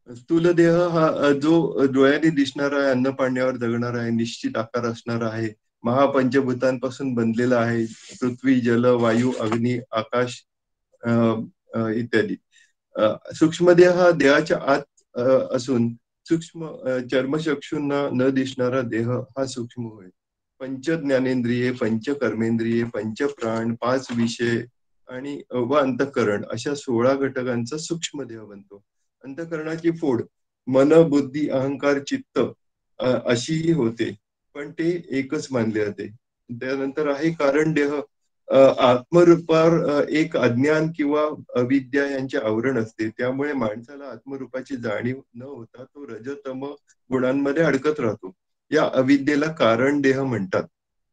स्थूल देह हा जो डोळ्याने दिसणारा आहे, अन्न पाण्यावर जगणारा आहे, निश्चित आकार असणारा आहे, महापंचभूतांपासून बनलेला आहे, पृथ्वी, जल, वायू, अग्नी, आकाश इत्यादी. सूक्ष्मदेह हा देहाच्या आत असून सूक्ष्म चर्मचक्षूंना न दिसणारा देह हा सूक्ष्म होय. पंच ज्ञानेंद्रिये, पंच कर्मेंद्रिये, पंच प्राण, 5 विषय आणि व अंतःकरण अशा 16 घटकांचा सूक्ष्म देह बनतो. अंतःकरणाची फोड मन, बुद्धी, अहंकार, चित्त अशी होते, पण ते एकच मानले जाते. त्यानंतर आहे कारण देह. आत्मरूपावर एक अज्ञान किंवा अविद्या यांचे आवरण असते, त्यामुळे माणसाला आत्मरूपाची जाणीव न होता तो रजतम गुणांमध्ये अडकत राहतो. या अविद्येला कारण देह म्हणतात.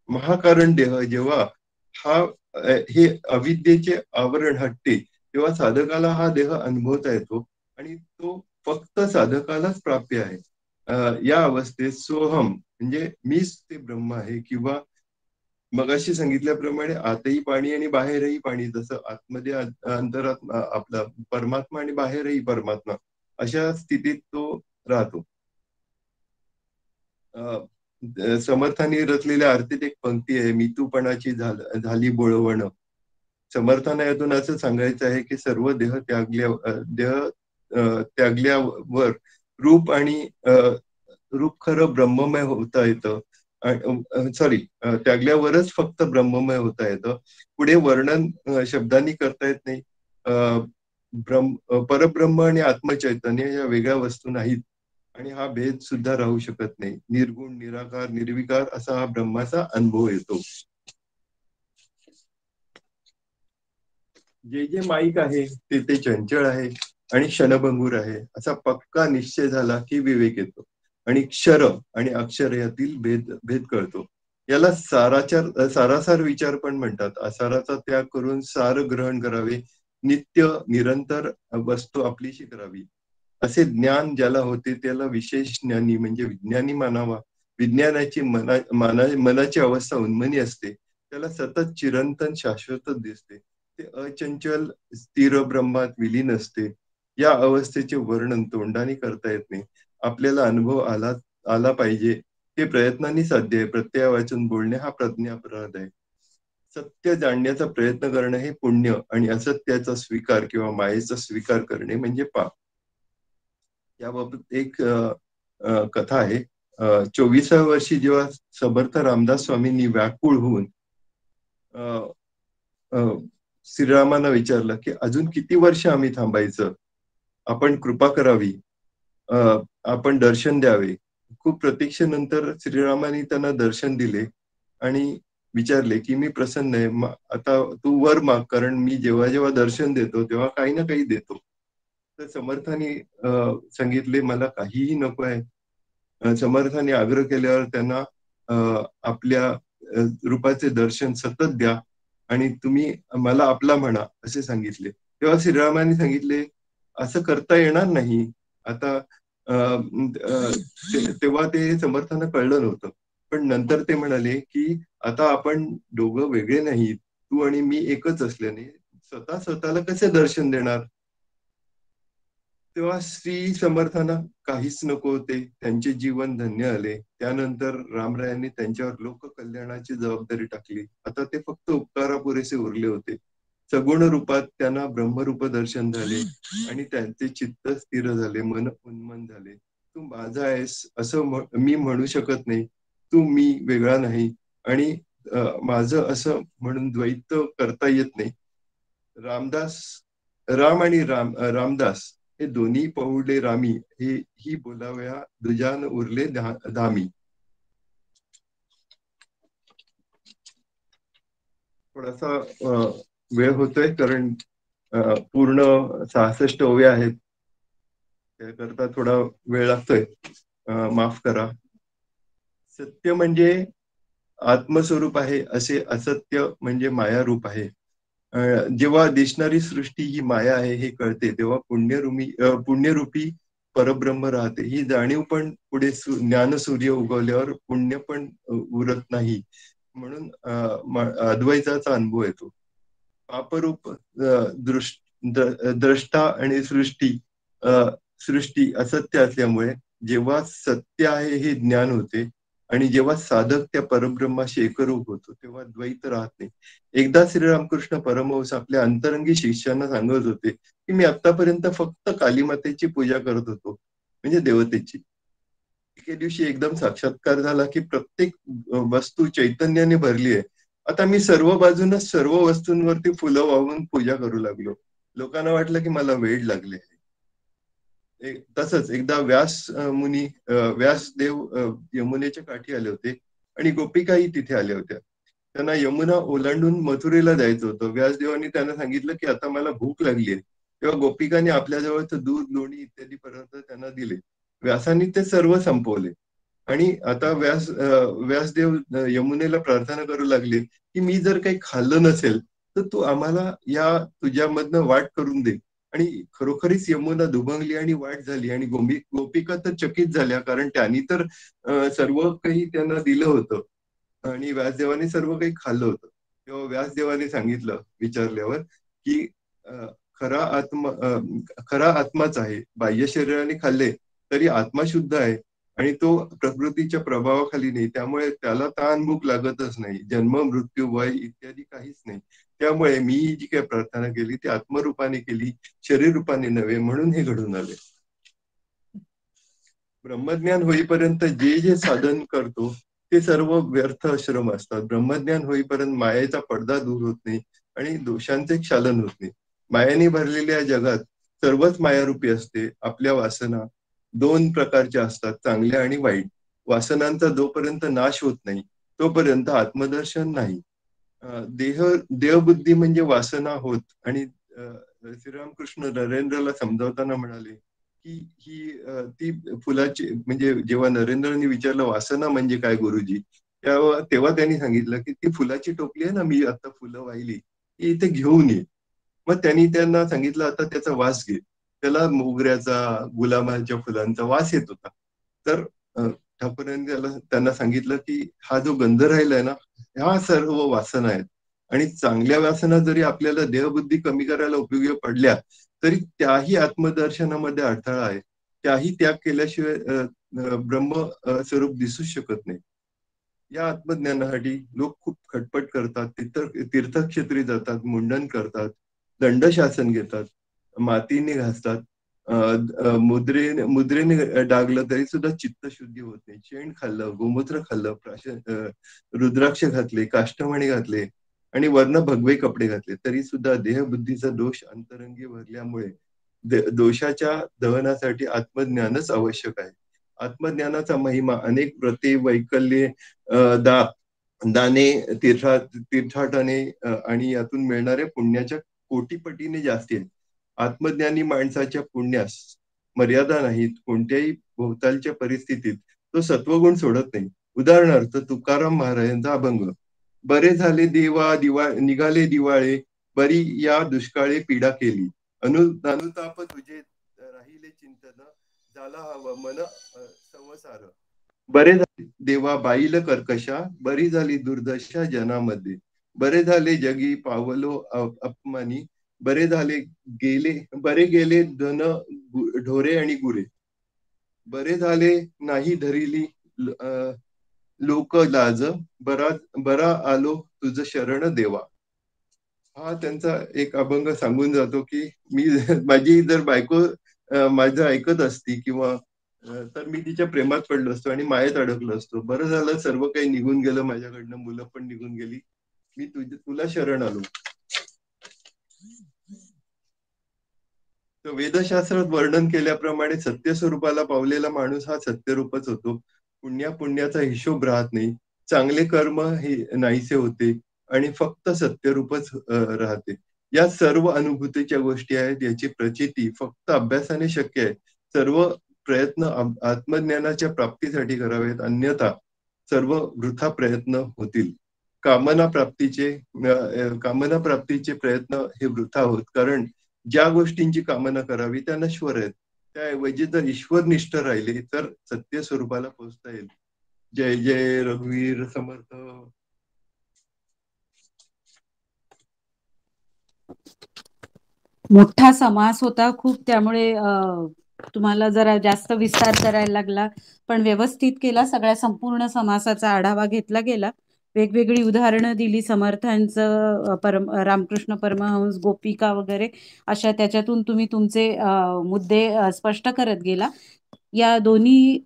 महाकारण देह जेव्हा हे अविद्येचे आवरण हटते तेव्हा साधकाला हा देह अनुभवता येतो आणि तो फक्त साधकालाच प्राप्य आहे. या अवस्थेत सोहम म्हणजे मीच ते ब्रह्म आहे, किंवा मगाशी सांगितल्याप्रमाणे आतही पाणी आणि बाहेरही पाणी, जसं आतमध्ये अंतरात आपला परमात्मा आणि बाहेरही परमात्मा, अशा स्थितीत तो राहतो. समर्थांनी रचलेल्या आरतीत एक पंक्ती आहे, मितूपणाची झाली बोळवण. समर्थांना यातून असं सांगायचं आहे की सर्व देह त्यागल्यावर रूप आणि रूप खरं ब्रह्ममय होता येतं. सॉरी, त्यागल्यावरच फक्त ब्रह्ममय होता येतं. पुढे वर्णन शब्दांनी करता येत नाही. परब्रह्म आणि आत्मचैतन्य या वेगळ्या वस्तू नाहीत आणि हा भेद सुद्धा राहू शकत नाही. निर्गुण, निराकार, निर्विकार असा हा ब्रह्माचा अनुभव येतो. जे जे माईक आहे ते चंचल आहे आणि क्षणभंगूर आहे असा पक्का निश्चय झाला की विवेक येतो आणि क्षर आणि अक्षर यातील भेद कळतो. याला सारासार विचार पण म्हणतात. असाराचा त्याग करून सार ग्रहण करावे, नित्य निरंतर वस्तू आपलीशी करावी. असे ज्ञान ज्याला होते त्याला विशेष ज्ञानी म्हणजे विज्ञानी मानावा. विज्ञानाची मनाची अवस्था उन्मनी असते, त्याला सतत चिरंतन शाश्वत दिसते. ते अचंचल स्थिर ब्रह्मात विलीन असते. या अवस्थेचे वर्णन तोंडाने करता येत नाही. आपल्याला अनुभव आला पाहिजे. ते प्रयत्नांनी साध्य आहे. प्रत्यय वाचून बोलणे हा प्रज्ञापराध आहे. सत्य जाणण्याचा प्रयत्न करणे हे पुण्य आणि असत्याचा स्वीकार किंवा मायेचा स्वीकार करणे म्हणजे पाप. याबाबत एक कथा आहे. 24व्या वर्षी जेव्हा समर्थ रामदास स्वामींनी व्याकुळ होऊन श्रीरामांना विचारलं की अजून किती वर्ष आम्ही थांबायचं, आपण कृपा करावी, आपण दर्शन द्यावे. खूप प्रतीक्षेनंतर श्रीरामांनी त्यांना दर्शन दिले आणि विचारले की मी प्रसन्न आहे, आता तू वर माग, कारण मी जेव्हा जेव्हा दर्शन देतो तेव्हा काही ना काही देतो. तर समर्थांनी सांगितले मला काहीही नको आहे. समर्थांनी आग्रह केल्यावर त्यांना आपल्या रूपाचे दर्शन सतत द्या आणि तुम्ही मला आपला म्हणा असे सांगितले. तेव्हा श्रीरामांनी सांगितले असं करता येणार नाही. आता तेव्हा ते समर्थांना कळलं नव्हतं, पण नंतर ते म्हणाले की आता आपण दोघं वेगळे नाहीत, तू आणि मी एकच असल्याने स्वतःला कसे दर्शन देणार. तेव्हा श्री समर्थांना काहीच नको होते, त्यांचे जीवन धन्य आले. त्यानंतर रामरायांनी त्यांच्यावर लोककल्याणाची जबाबदारी टाकली. आता ते फक्त उपकारापुरेसे उरले होते. सगुण रूपात त्यांना ब्रह्मरूप दर्शन झाले आणि त्यांचे चित्त स्थिर झाले, मन उन्मन झाले. तू माझा आहेस असं मी म्हणू शकत नाही, तू मी वेगळा नाही आणि माझं असं म्हणून द्वैत करता येत नाही. राम आणि रामदास हे दोन्ही पहुडे रामी, हे ही बोलाव्या दुजान उरले धामी. थोडासा वेळ होतोय कारण पूर्ण 66 ओव्या आहेत, त्याकरता थोडा वेळ लागतोय, माफ करा. सत्य म्हणजे आत्मस्वरूप आहे, असे असत्य म्हणजे माया रूप आहे. जेव्हा दिसणारी सृष्टी ही माया आहे हे कळते तेव्हा पुण्यरूपी परब्रह्म राहते. ही जाणीव पण पुढे ज्ञानसूर्य उगवल्यावर पुण्य पण उरत नाही, म्हणून अद्वैताचा अनुभव येतो. पापरूप द्रष्टा आणि सृष्टी असत्य असल्यामुळे जेव्हा सत्य आहे हे ज्ञान होते आणि जेव्हा साधक त्या परब्रह्माशी एकरूप होतो तेव्हा द्वैत राहत नाही. एकदा श्रीरामकृष्ण परमहंस आपल्या अंतरंगी शिष्यांना सांगत होते की मी आतापर्यंत फक्त कालीमातेची पूजा करत होतो, म्हणजे देवतेची. एके दिवशी एकदम साक्षात्कार झाला की प्रत्येक वस्तू चैतन्याने भरली आहे. आता मी सर्व बाजूने सर्व वस्तूंवरती फुलं वाहून पूजा करू लागलो. लोकांना वाटलं की मला वेड लागले. तसंच एकदा व्यासदेव यमुनेच्या काठी आले होते आणि गोपिकाही तिथे आल्या होत्या. त्यांना यमुना ओलांडून मथुरेला जायचं होतं. व्यासदेवांनी त्यांना सांगितलं की आता मला भूक लागली आहे. तेव्हा गोपिकांनी आपल्या जवळचं दूध, लोणी इत्यादी पदार्थ त्यांना दिले. व्यासांनी ते सर्व संपवले आणि आता व्यासदेव यमुनेला प्रार्थना करू लागले की मी जर काही खाल्लं नसेल तर तू आम्हाला या तुझ्यामधनं वाट करून दे. आणि खरोखरीच यमुना दुभंगली आणि वाट झाली आणि गोपिका तर चकित झाल्या, कारण त्यांनी तर सर्व काही त्यांना दिलं होतं आणि व्यासदेवाने सर्व काही खाल्लं होतं. तेव्हा व्यासदेवाने सांगितलं विचारल्यावर की खरा आत्माच आहे. बाह्य शरीराने खाल्ले तरी आत्मा शुद्ध आहे आणि तो प्रकृतीच्या प्रभावाखाली नाही, त्यामुळे त्याला ताण भूक लागतच नाही. जन्म, मृत्यू, वय इत्यादी काहीच नाही. त्यामुळे मी जी काही प्रार्थना केली ती आत्मरूपाने केली, शरीर रूपाने नव्हे, म्हणून हे घडून आले. ब्रह्मज्ञान होईपर्यंत जे जे साधन करतो ते सर्व व्यर्थ श्रम असतात. ब्रह्मज्ञान होईपर्यंत मायेचा पडदा दूर होत नाही आणि दोषांचे क्षालन होत नाही. मायेने भरलेल्या जगात सर्वच मायारूपी असते. आपल्या वासना 2 प्रकारच्या असतात, चांगल्या आणि वाईट. वासनांचा जोपर्यंत नाश होत नाही तोपर्यंत आत्मदर्शन नाही. देहबुद्धी म्हणजे वासना होत. आणि श्रीरामकृष्ण नरेंद्रला समजावताना म्हणाले की ती फुलाची, म्हणजे जेव्हा नरेंद्रने विचारलं वासना म्हणजे काय गुरुजी, तेव्हा त्यांनी सांगितलं की ती फुलाची टोपली आहे ना, मी आता फुलं वाहिली, ती इथे घेऊन ये. मग त्यांनी त्यांना सांगितलं आता त्याचा वास घे. त्याला मोगऱ्याचा, गुलाबाच्या फुलांचा वास येत होता. तर ठाकूरांनी त्यांना सांगितलं की हा जो गंध राहिलाय ना, ह्या सर्व वासना आहेत आणि चांगल्या वासना जरी आपल्याला देहबुद्धी कमी करायला उपयोगी पडल्या तरी त्याही आत्मदर्शनामध्ये अडथळा आहे. त्याही त्याग केल्याशिवाय ब्रह्म स्वरूप दिसूच शकत नाही. या आत्मज्ञानासाठी लोक खूप खटपट करतात, तीर्थक्षेत्री जातात, मुंडन करतात, दंडशासन घेतात, मातीने घासतात, मुद्रेने डागलं तरी सुद्धा चित्तशुद्धी होत नाही. शेण खाल्लं, गोमूत्र खाल्लं, रुद्राक्ष घातले, काष्टमणी घातले आणि वर्ण भगवे कपडे घातले तरी सुद्धा देहबुद्धीचा दोष अंतरंगी भरल्यामुळे दोषाच्या दहनासाठी आत्मज्ञानच आवश्यक आहे. आत्मज्ञानाचा महिमा अनेक व्रते, वैकल्ये, दाने, तीर्थाटने आणि यातून मिळणाऱ्या पुण्याच्या कोटीपटीने जास्ती आहे. आत्मज्ञानी माणसाच्या पुण्यास मर्यादा नाहीत. कोणत्याही भोवतालच्या परिस्थितीत तो सत्वगुण सोडत नाही. उदाहरणार्थ तुकाराम महाराजांचा अभंग, बरे झाले देवा निघाले दिवाळे, बरी या दुष्काळे पीडा केली, अनुताप तुझे राहिले चिंतन, झाला हवं मन संसार. बरे झाले देवा बाईल कर्कशा, बरी झाली दुर्दशा जनामध्ये, बरे झाले जगी पावलो अपमानी, बरे गेले धन ढोरे आणि गुरे, बरे झाले नाही धरिली लोक लाज, बरा आलो तुझ शरण देवा. हा त्यांचा एक अभंग सांगून जातो की माझी जर बायको माझं ऐकत असती किंवा तर मी तिच्या प्रेमात पडलो असतो आणि मायेत अडकलो असतो. बरं झालं सर्व काही निघून गेलं माझ्याकडनं, मुलं पण निघून गेली, मी तुला शरण आलो. तर वेदशास्त्रात वर्णन केल्याप्रमाणे सत्य स्वरूपाला पावलेला माणूस हा सत्यरूपच होतो. पुण्याचा हिशोब राहत नाही, चांगले कर्म हे नाहीसे होते आणि फक्त सत्यरूपच राहते. या सर्व अनुभूतीच्या गोष्टी आहेत. याची प्रचिती फक्त अभ्यासाने शक्य आहे. सर्व प्रयत्न आत्मज्ञानाच्या प्राप्तीसाठी करावेत, अन्यथा सर्व वृथा प्रयत्न होतील. कामना प्राप्तीचे प्रयत्न हे वृथा होत, कारण ज्या गोष्टींची कामना करावी त्या नश्वर आहेत. त्याऐवजी जर ईश्वरनिष्ठ राहिले तर सत्य स्वरूपाला पोहोचता येईल. जय जय रघुवीर समर्थ. मोठा समास होता खूप, त्यामुळे तुम्हाला जरा जास्त विस्तार करायला लागला, पण व्यवस्थित केला. सगळ्या संपूर्ण समासाचा आढावा घेतला गेला, वेगवेगळी उदाहरणं दिली समर्थांचं, रामकृष्ण परमहंस, गोपिका वगैरे अशा. त्याच्यातून तुम्ही तुमचे मुद्दे स्पष्ट करत गेला. या दोन्ही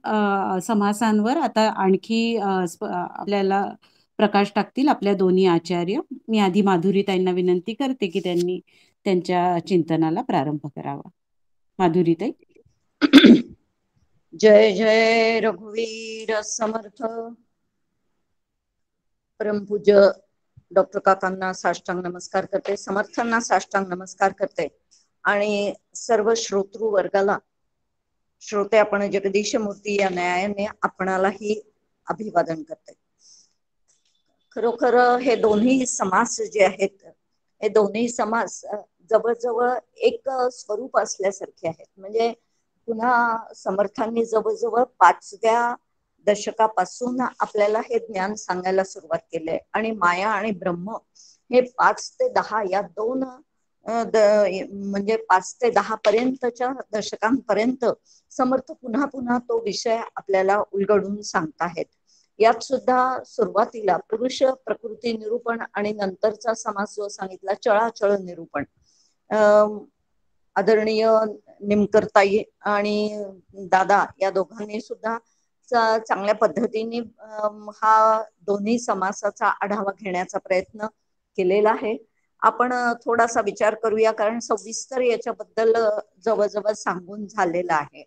समासांवर आता आणखी आपल्याला प्रकाश टाकतील आपल्या दोन्ही आचार्य. मी आधी माधुरीताईंना विनंती करते की त्यांनी त्यांच्या चिंतनाला प्रारंभ करावा. माधुरीताई. जय जय रघुवीर समर्थ. परमपूज्य डॉक्टर काकांना साष्टांग नमस्कार करते, समर्थांना साष्टांग नमस्कार करते आणि सर्व श्रोतृ वर्गाला, श्रोते आपण जगदीश मूर्ती या न्यायाने आपणालाही अभिवादन करते. खरोखर हे दोन्ही समास जे आहेत, हे दोन्ही समास जवळजवळ एक स्वरूप असल्यासारखे आहेत. म्हणजे पुन्हा समर्थांनी जवळजवळ 5व्या दशकापासून आपल्याला हे ज्ञान सांगायला सुरुवात केली आहे. आणि माया आणि ब्रह्म हे 5 ते 10 या 2 म्हणजे 5 ते 10 पर्यंतच्या दशकांपर्यंत समर्थ पुन्हा पुन्हा तो विषय आपल्याला उलगडून सांगताहेत. यात सुद्धा सुरुवातीला पुरुष प्रकृती निरूपण आणि नंतरचा समास जो सांगितला चळाचळ निरूपण, आदरणीय निमकरताई आणि दादा या दोघांनी सुद्धा चांगल्या पद्धतीने हा दोन्ही समासाचा आढावा घेण्याचा प्रयत्न केलेला आहे. आपण थोडासा विचार करूया, कारण सविस्तर याच्याबद्दल जवळजवळ सांगून झालेला आहे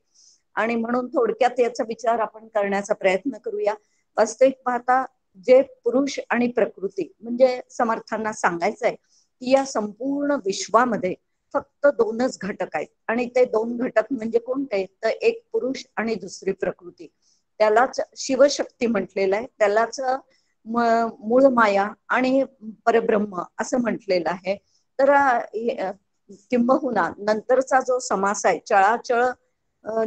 आणि म्हणून थोडक्यात याचा विचार आपण करण्याचा प्रयत्न करूया. वास्तविक पाहता जे पुरुष आणि प्रकृती म्हणजे समर्थांना सांगायचं आहे की या संपूर्ण विश्वामध्ये फक्त 2च घटक आहेत आणि ते 2 घटक म्हणजे कोणते, तर एक पुरुष आणि दुसरी प्रकृती. त्यालाच शिवशक्ती म्हटलेलं आहे, त्यालाच मूळ माया आणि परब्रह्म असं म्हटलेलं आहे. तर किंबहुना नंतरचा जो समास आहे चळाचळ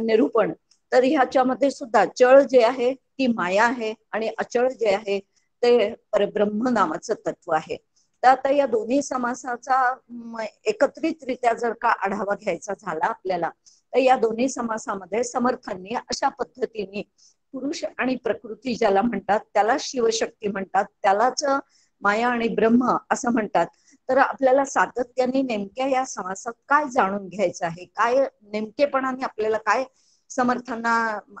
निरूपण, तर ह्याच्यामध्ये सुद्धा चळ जे आहे ती माया आहे आणि अचळ जे आहे ते परब्रह्म नावाचं तत्व आहे. तर आता या दोन्ही समासाचा एकत्रितरित्या जर का आढावा घ्यायचा झाला आपल्याला, तर या दोन्ही समासामध्ये समर्थांनी अशा पद्धतीने पुरुष आणि प्रकृती ज्याला म्हणतात त्याला शिवशक्ती म्हणतात, त्यालाच माया आणि ब्रह्म असं म्हणतात. तर आपल्याला सातत्याने नेमक्या या समासात काय जाणून घ्यायचं आहे, काय नेमकेपणाने आपल्याला काय समर्थांना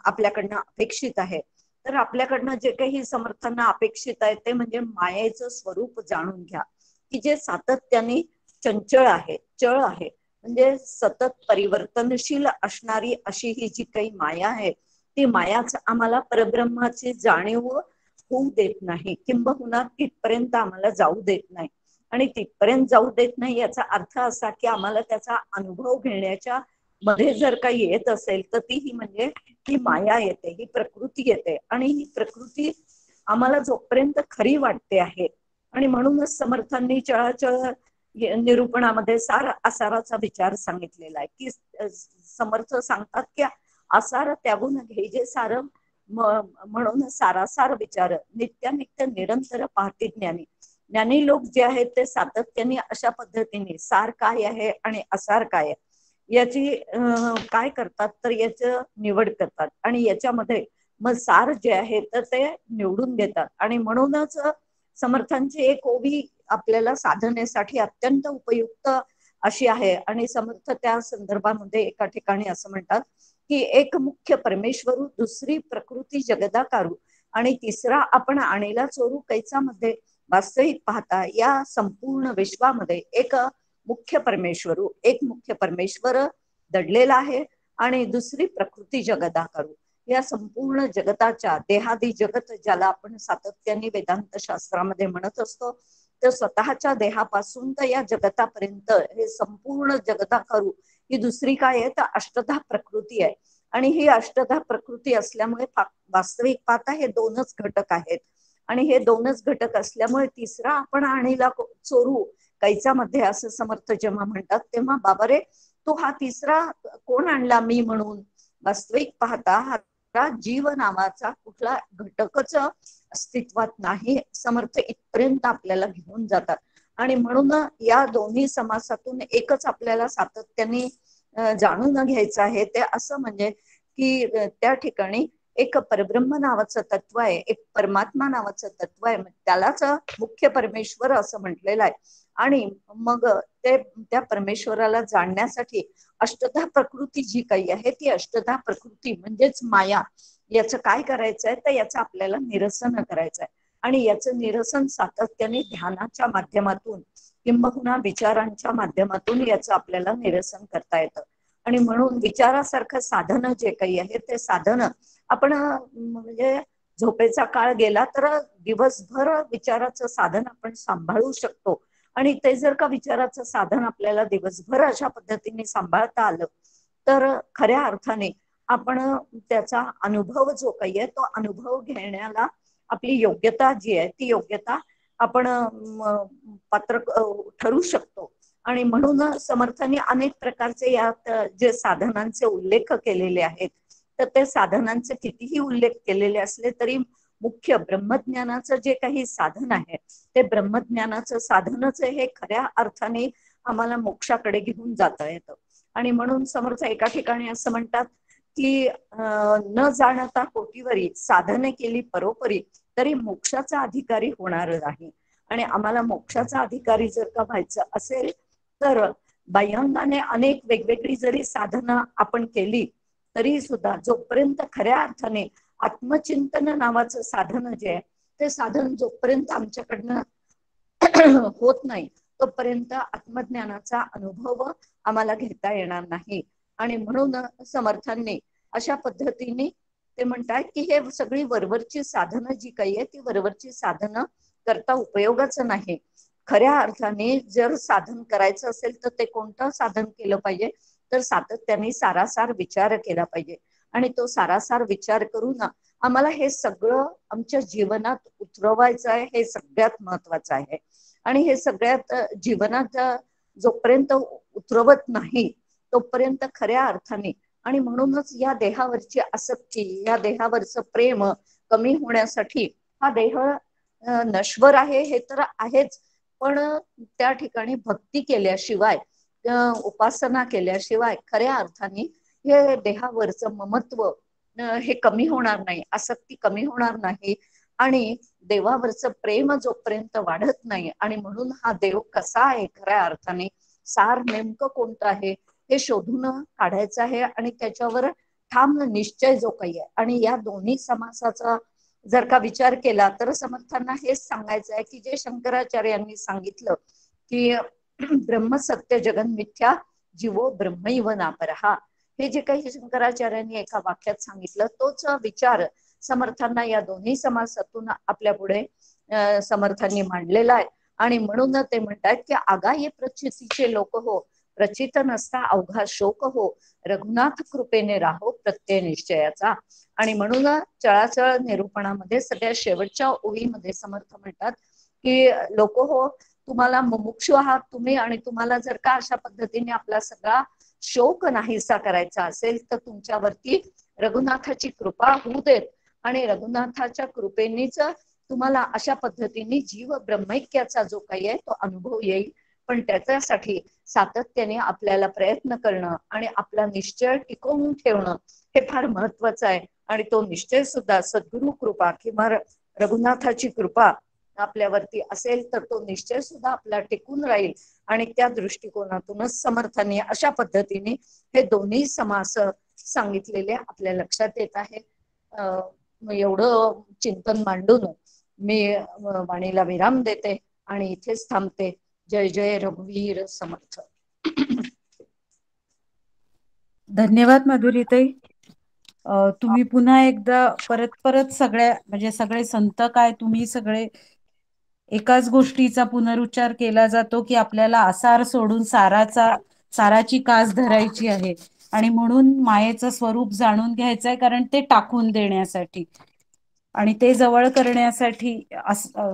आपल्याकडनं अपेक्षित आहे, तर आपल्याकडनं जे काही समर्थांना अपेक्षित आहे ते म्हणजे मायेचं स्वरूप जाणून घ्या की जे सातत्याने चंचळ आहे, चळ आहे, म्हणजे सतत परिवर्तनशील असणारी अशी ही जी काही माया आहे ती मायाच आम्हाला परब्रह्माची जाणीव होऊ देत नाही, किंबहुना तिथपर्यंत आम्हाला जाऊ देत नाही. आणि तिथपर्यंत जाऊ देत नाही याचा अर्थ असा की आम्हाला त्याचा अनुभव घेण्याच्या मध्ये जर काही येत असेल तर ती ही म्हणजे ही माया येते, ही प्रकृती येते आणि ही प्रकृती आम्हाला जोपर्यंत खरी वाटते आहे. आणि म्हणूनच समर्थांनी चळाचळ निरूपणामध्ये सार आसाराचा विचार सांगितलेला आहे की समर्थ सांगतात की आसार त्यागून घे जे सार, म्हणून सारासार विचार नित्यानित्य निरंतर पाहते ज्ञानी. ज्ञानी लोक जे आहेत ते सातत्याने अशा पद्धतीने सार काय आहे आणि आसार काय आहे याची काय करतात तर याचं निवड करतात आणि याच्यामध्ये मग सार जे आहे तर ते निवडून घेतात. आणि म्हणूनच समर्थांची एक ओवी आपल्याला साधनेसाठी अत्यंत उपयुक्त अशी आहे. आणि समर्थ त्या संदर्भामध्ये एका ठिकाणी असं म्हणतात की एक मुख्य परमेश्वरू, दुसरी प्रकृती जगदाकारू आणि तिसरा आपण आणीला चोरू कैचा मध्ये. वास्तविक पाहता या संपूर्ण विश्वामध्ये एक मुख्य परमेश्वर दडलेला आहे आणि दुसरी प्रकृती जगदाकारू. या संपूर्ण जगताच्या देहादी जगत ज्याला आपण सातत्याने वेदांत शास्त्रामध्ये म्हणत असतो, तर स्वतःच्या देहापासून तर या जगतापर्यंत हे संपूर्ण जगताकारू ही दुसरी काय आहे तर अष्टधा प्रकृती आहे. आणि ही अष्टधा प्रकृती असल्यामुळे वास्तविक पाहता हे 2च घटक आहेत आणि हे 2च घटक असल्यामुळे तिसरा आपण आणीला चोरू कैचा मध्ये असं समर्थ जेव्हा म्हणतात तेव्हा बाबा रे तो हा तिसरा कोण आणला मी म्हणून. वास्तविक पाहता हा जीव नावाचा कुठला घटकच अस्तित्वात नाही. समर्थ इथपर्यंत आपल्याला घेऊन जातात आणि म्हणून या दोन्ही समासातून एकच आपल्याला सातत्याने जाणून घ्यायचं आहे ते असं म्हणजे की त्या ठिकाणी एक परब्रह्म नावाचं तत्व आहे, एक परमात्मा नावाचं तत्व आहे, त्यालाच मुख्य परमेश्वर असं म्हटलेलं आहे. आणि मग त्या परमेश्वराला जाणण्यासाठी अष्टधा प्रकृती जी काही आहे ती अष्टधा प्रकृती म्हणजेच माया याचं काय करायचंय तर याचं आपल्याला निरसन करायचंय. आणि याचं निरसन सातत्याने ध्यानाच्या माध्यमातून किंबहुना विचारांच्या माध्यमातून याचं आपल्याला निरसन करता येतं. आणि म्हणून विचारासारखं साधन जे काही आहे ते साधन आपण म्हणजे झोपेचा काळ गेला तर दिवसभर विचाराचं साधन आपण सांभाळू शकतो. आणि ते जर का विचाराचं साधन आपल्याला दिवसभर अशा पद्धतीने सांभाळता आलं तर खऱ्या अर्थाने आपण त्याचा अनुभव जो काही आहे तो अनुभव घेण्याला आपली योग्यता जी आहे ती योग्यता आपण पात्र ठरू शकतो. आणि म्हणून समर्थांनी अनेक प्रकारचे यात जे साधनांचे उल्लेख केलेले आहेत तर ते साधनांचे कितीही उल्लेख केलेले असले तरी मुख्य ब्रह्मज्ञानाचं जे काही साधन आहे ते ब्रह्मज्ञानाचं साधनच हे खऱ्या अर्थाने आम्हाला मोक्षाकडे घेऊन जाता येतं. आणि म्हणून समर्थ एका ठिकाणी असं म्हणतात की न जाणता कोटीवरी साधने केली परोपरी तरी मोक्षाचा अधिकारी होणार नाही. आणि आम्हाला मोक्षाचा अधिकारी जर का व्हायचं असेल तर बाह्यांगाने अनेक वेगवेगळी जरी साधना आपण केली तरी सुद्धा जोपर्यंत खऱ्या अर्थाने आत्मचिंतन नावाचं साधन जे आहे ते साधन जोपर्यंत आमच्याकडनं होत नाही तोपर्यंत आत्मज्ञानाचा अनुभव आम्हाला घेता येणार नाही. आणि म्हणून समर्थांनी अशा पद्धतीने ते म्हणतात की हे सगळी वरवरची साधनं जी काही आहे ती वरवरची साधनं करता उपयोगाचं नाही. खऱ्या अर्थाने जर साधन करायचं असेल तर ते कोणतं साधन केलं पाहिजे तर सातत्याने सारासार विचार केला पाहिजे. आणि तो सारासार विचार करून आम्हाला हे सगळं आमच्या जीवनात उतरवायचं आहे, हे सगळ्यात महत्वाचं आहे. आणि हे सगळ्यात जीवनात जोपर्यंत उतरवत नाही तोपर्यंत खऱ्या अर्थाने आणि म्हणूनच या देहावरची आसक्ती, या देहावरचं प्रेम कमी होण्यासाठी हा देह नश्वर आहे हे तर आहेच, पण त्या ठिकाणी भक्ती केल्याशिवाय उपासना केल्याशिवाय खऱ्या अर्थाने हे देहावरचं ममत्व हे कमी होणार नाही, आसक्ती कमी होणार नाही. आणि देवावरचं प्रेम जोपर्यंत वाढत नाही आणि म्हणून हा देव कसा आहे खऱ्या अर्थाने सार नेमकं कोणतं आहे हे शोधून काढायचं आहे आणि त्याच्यावर ठाम निश्चय जो काही आहे. आणि या दोन्ही समासाचा जर का विचार केला तर समर्थांना हेच सांगायचं आहे की जे शंकराचार्यांनी सांगितलं की ब्रह्म सत्य जगन मिथ्या जीवो ब्रह्मैव नापरहा, हे जे काही शंकराचार्यांनी एका वाक्यात सांगितलं तोच विचार समर्थांना या दोन्ही समासातून आपल्या पुढे समर्थांनी मांडलेला आहे. आणि म्हणून ते म्हणतात की आगाये प्रचितीचे लोक हो, प्रचित नसता अवघा शोक हो, रघुनाथ कृपेने राहो प्रत्यय निश्चयाचा. आणि म्हणून चळाचळ निरूपणामध्ये सगळ्या शेवटच्या ओळीमध्ये समर्थ म्हणतात की लोक हो, तुम्हाला मुमुक्षु आहात तुम्ही आणि तुम्हाला जर का अशा पद्धतीने आपला सगळा शोक नाहीसा करायचा असेल तर तुमच्यावरती रघुनाथाची कृपा होऊ देत आणि रघुनाथाच्या कृपेनेच तुम्हाला अशा पद्धतीने जीव ब्रह्मैक्याचा जो काही आहे तो अनुभव येईल. पण त्याच्यासाठी सातत्याने आपल्याला प्रयत्न करणं आणि आपला निश्चय टिकवून ठेवणं हे फार महत्वाचं आहे. आणि तो निश्चय सुद्धा सद्गुरु कृपा किंवा रघुनाथाची कृपा आपल्यावरती असेल तर तो निश्चय सुद्धा आपला टिकून राहील. आणि त्या दृष्टिकोनातूनच समर्थांनी अशा पद्धतीने हे दोन्ही समास सांगितलेले आपल्या लक्षात येत आहे. एवढं चिंतन मांडून मी वाणीला विराम देते आणि इथेच थांबते. जय जय रघुवीर समर्थ. धन्यवाद माधुरीताई. तुम्ही पुन्हा एकदा परत सगळ्या म्हणजे सगळे संत काय तुम्ही सगळे एकाच गोष्टीचा पुनरुच्चार केला जातो की आपल्याला आसार सोडून साराची कास धरायची आहे आणि म्हणून मायेचं स्वरूप जाणून घ्यायचं आहे, कारण ते टाकून देण्यासाठी आणि ते जवळ करण्यासाठी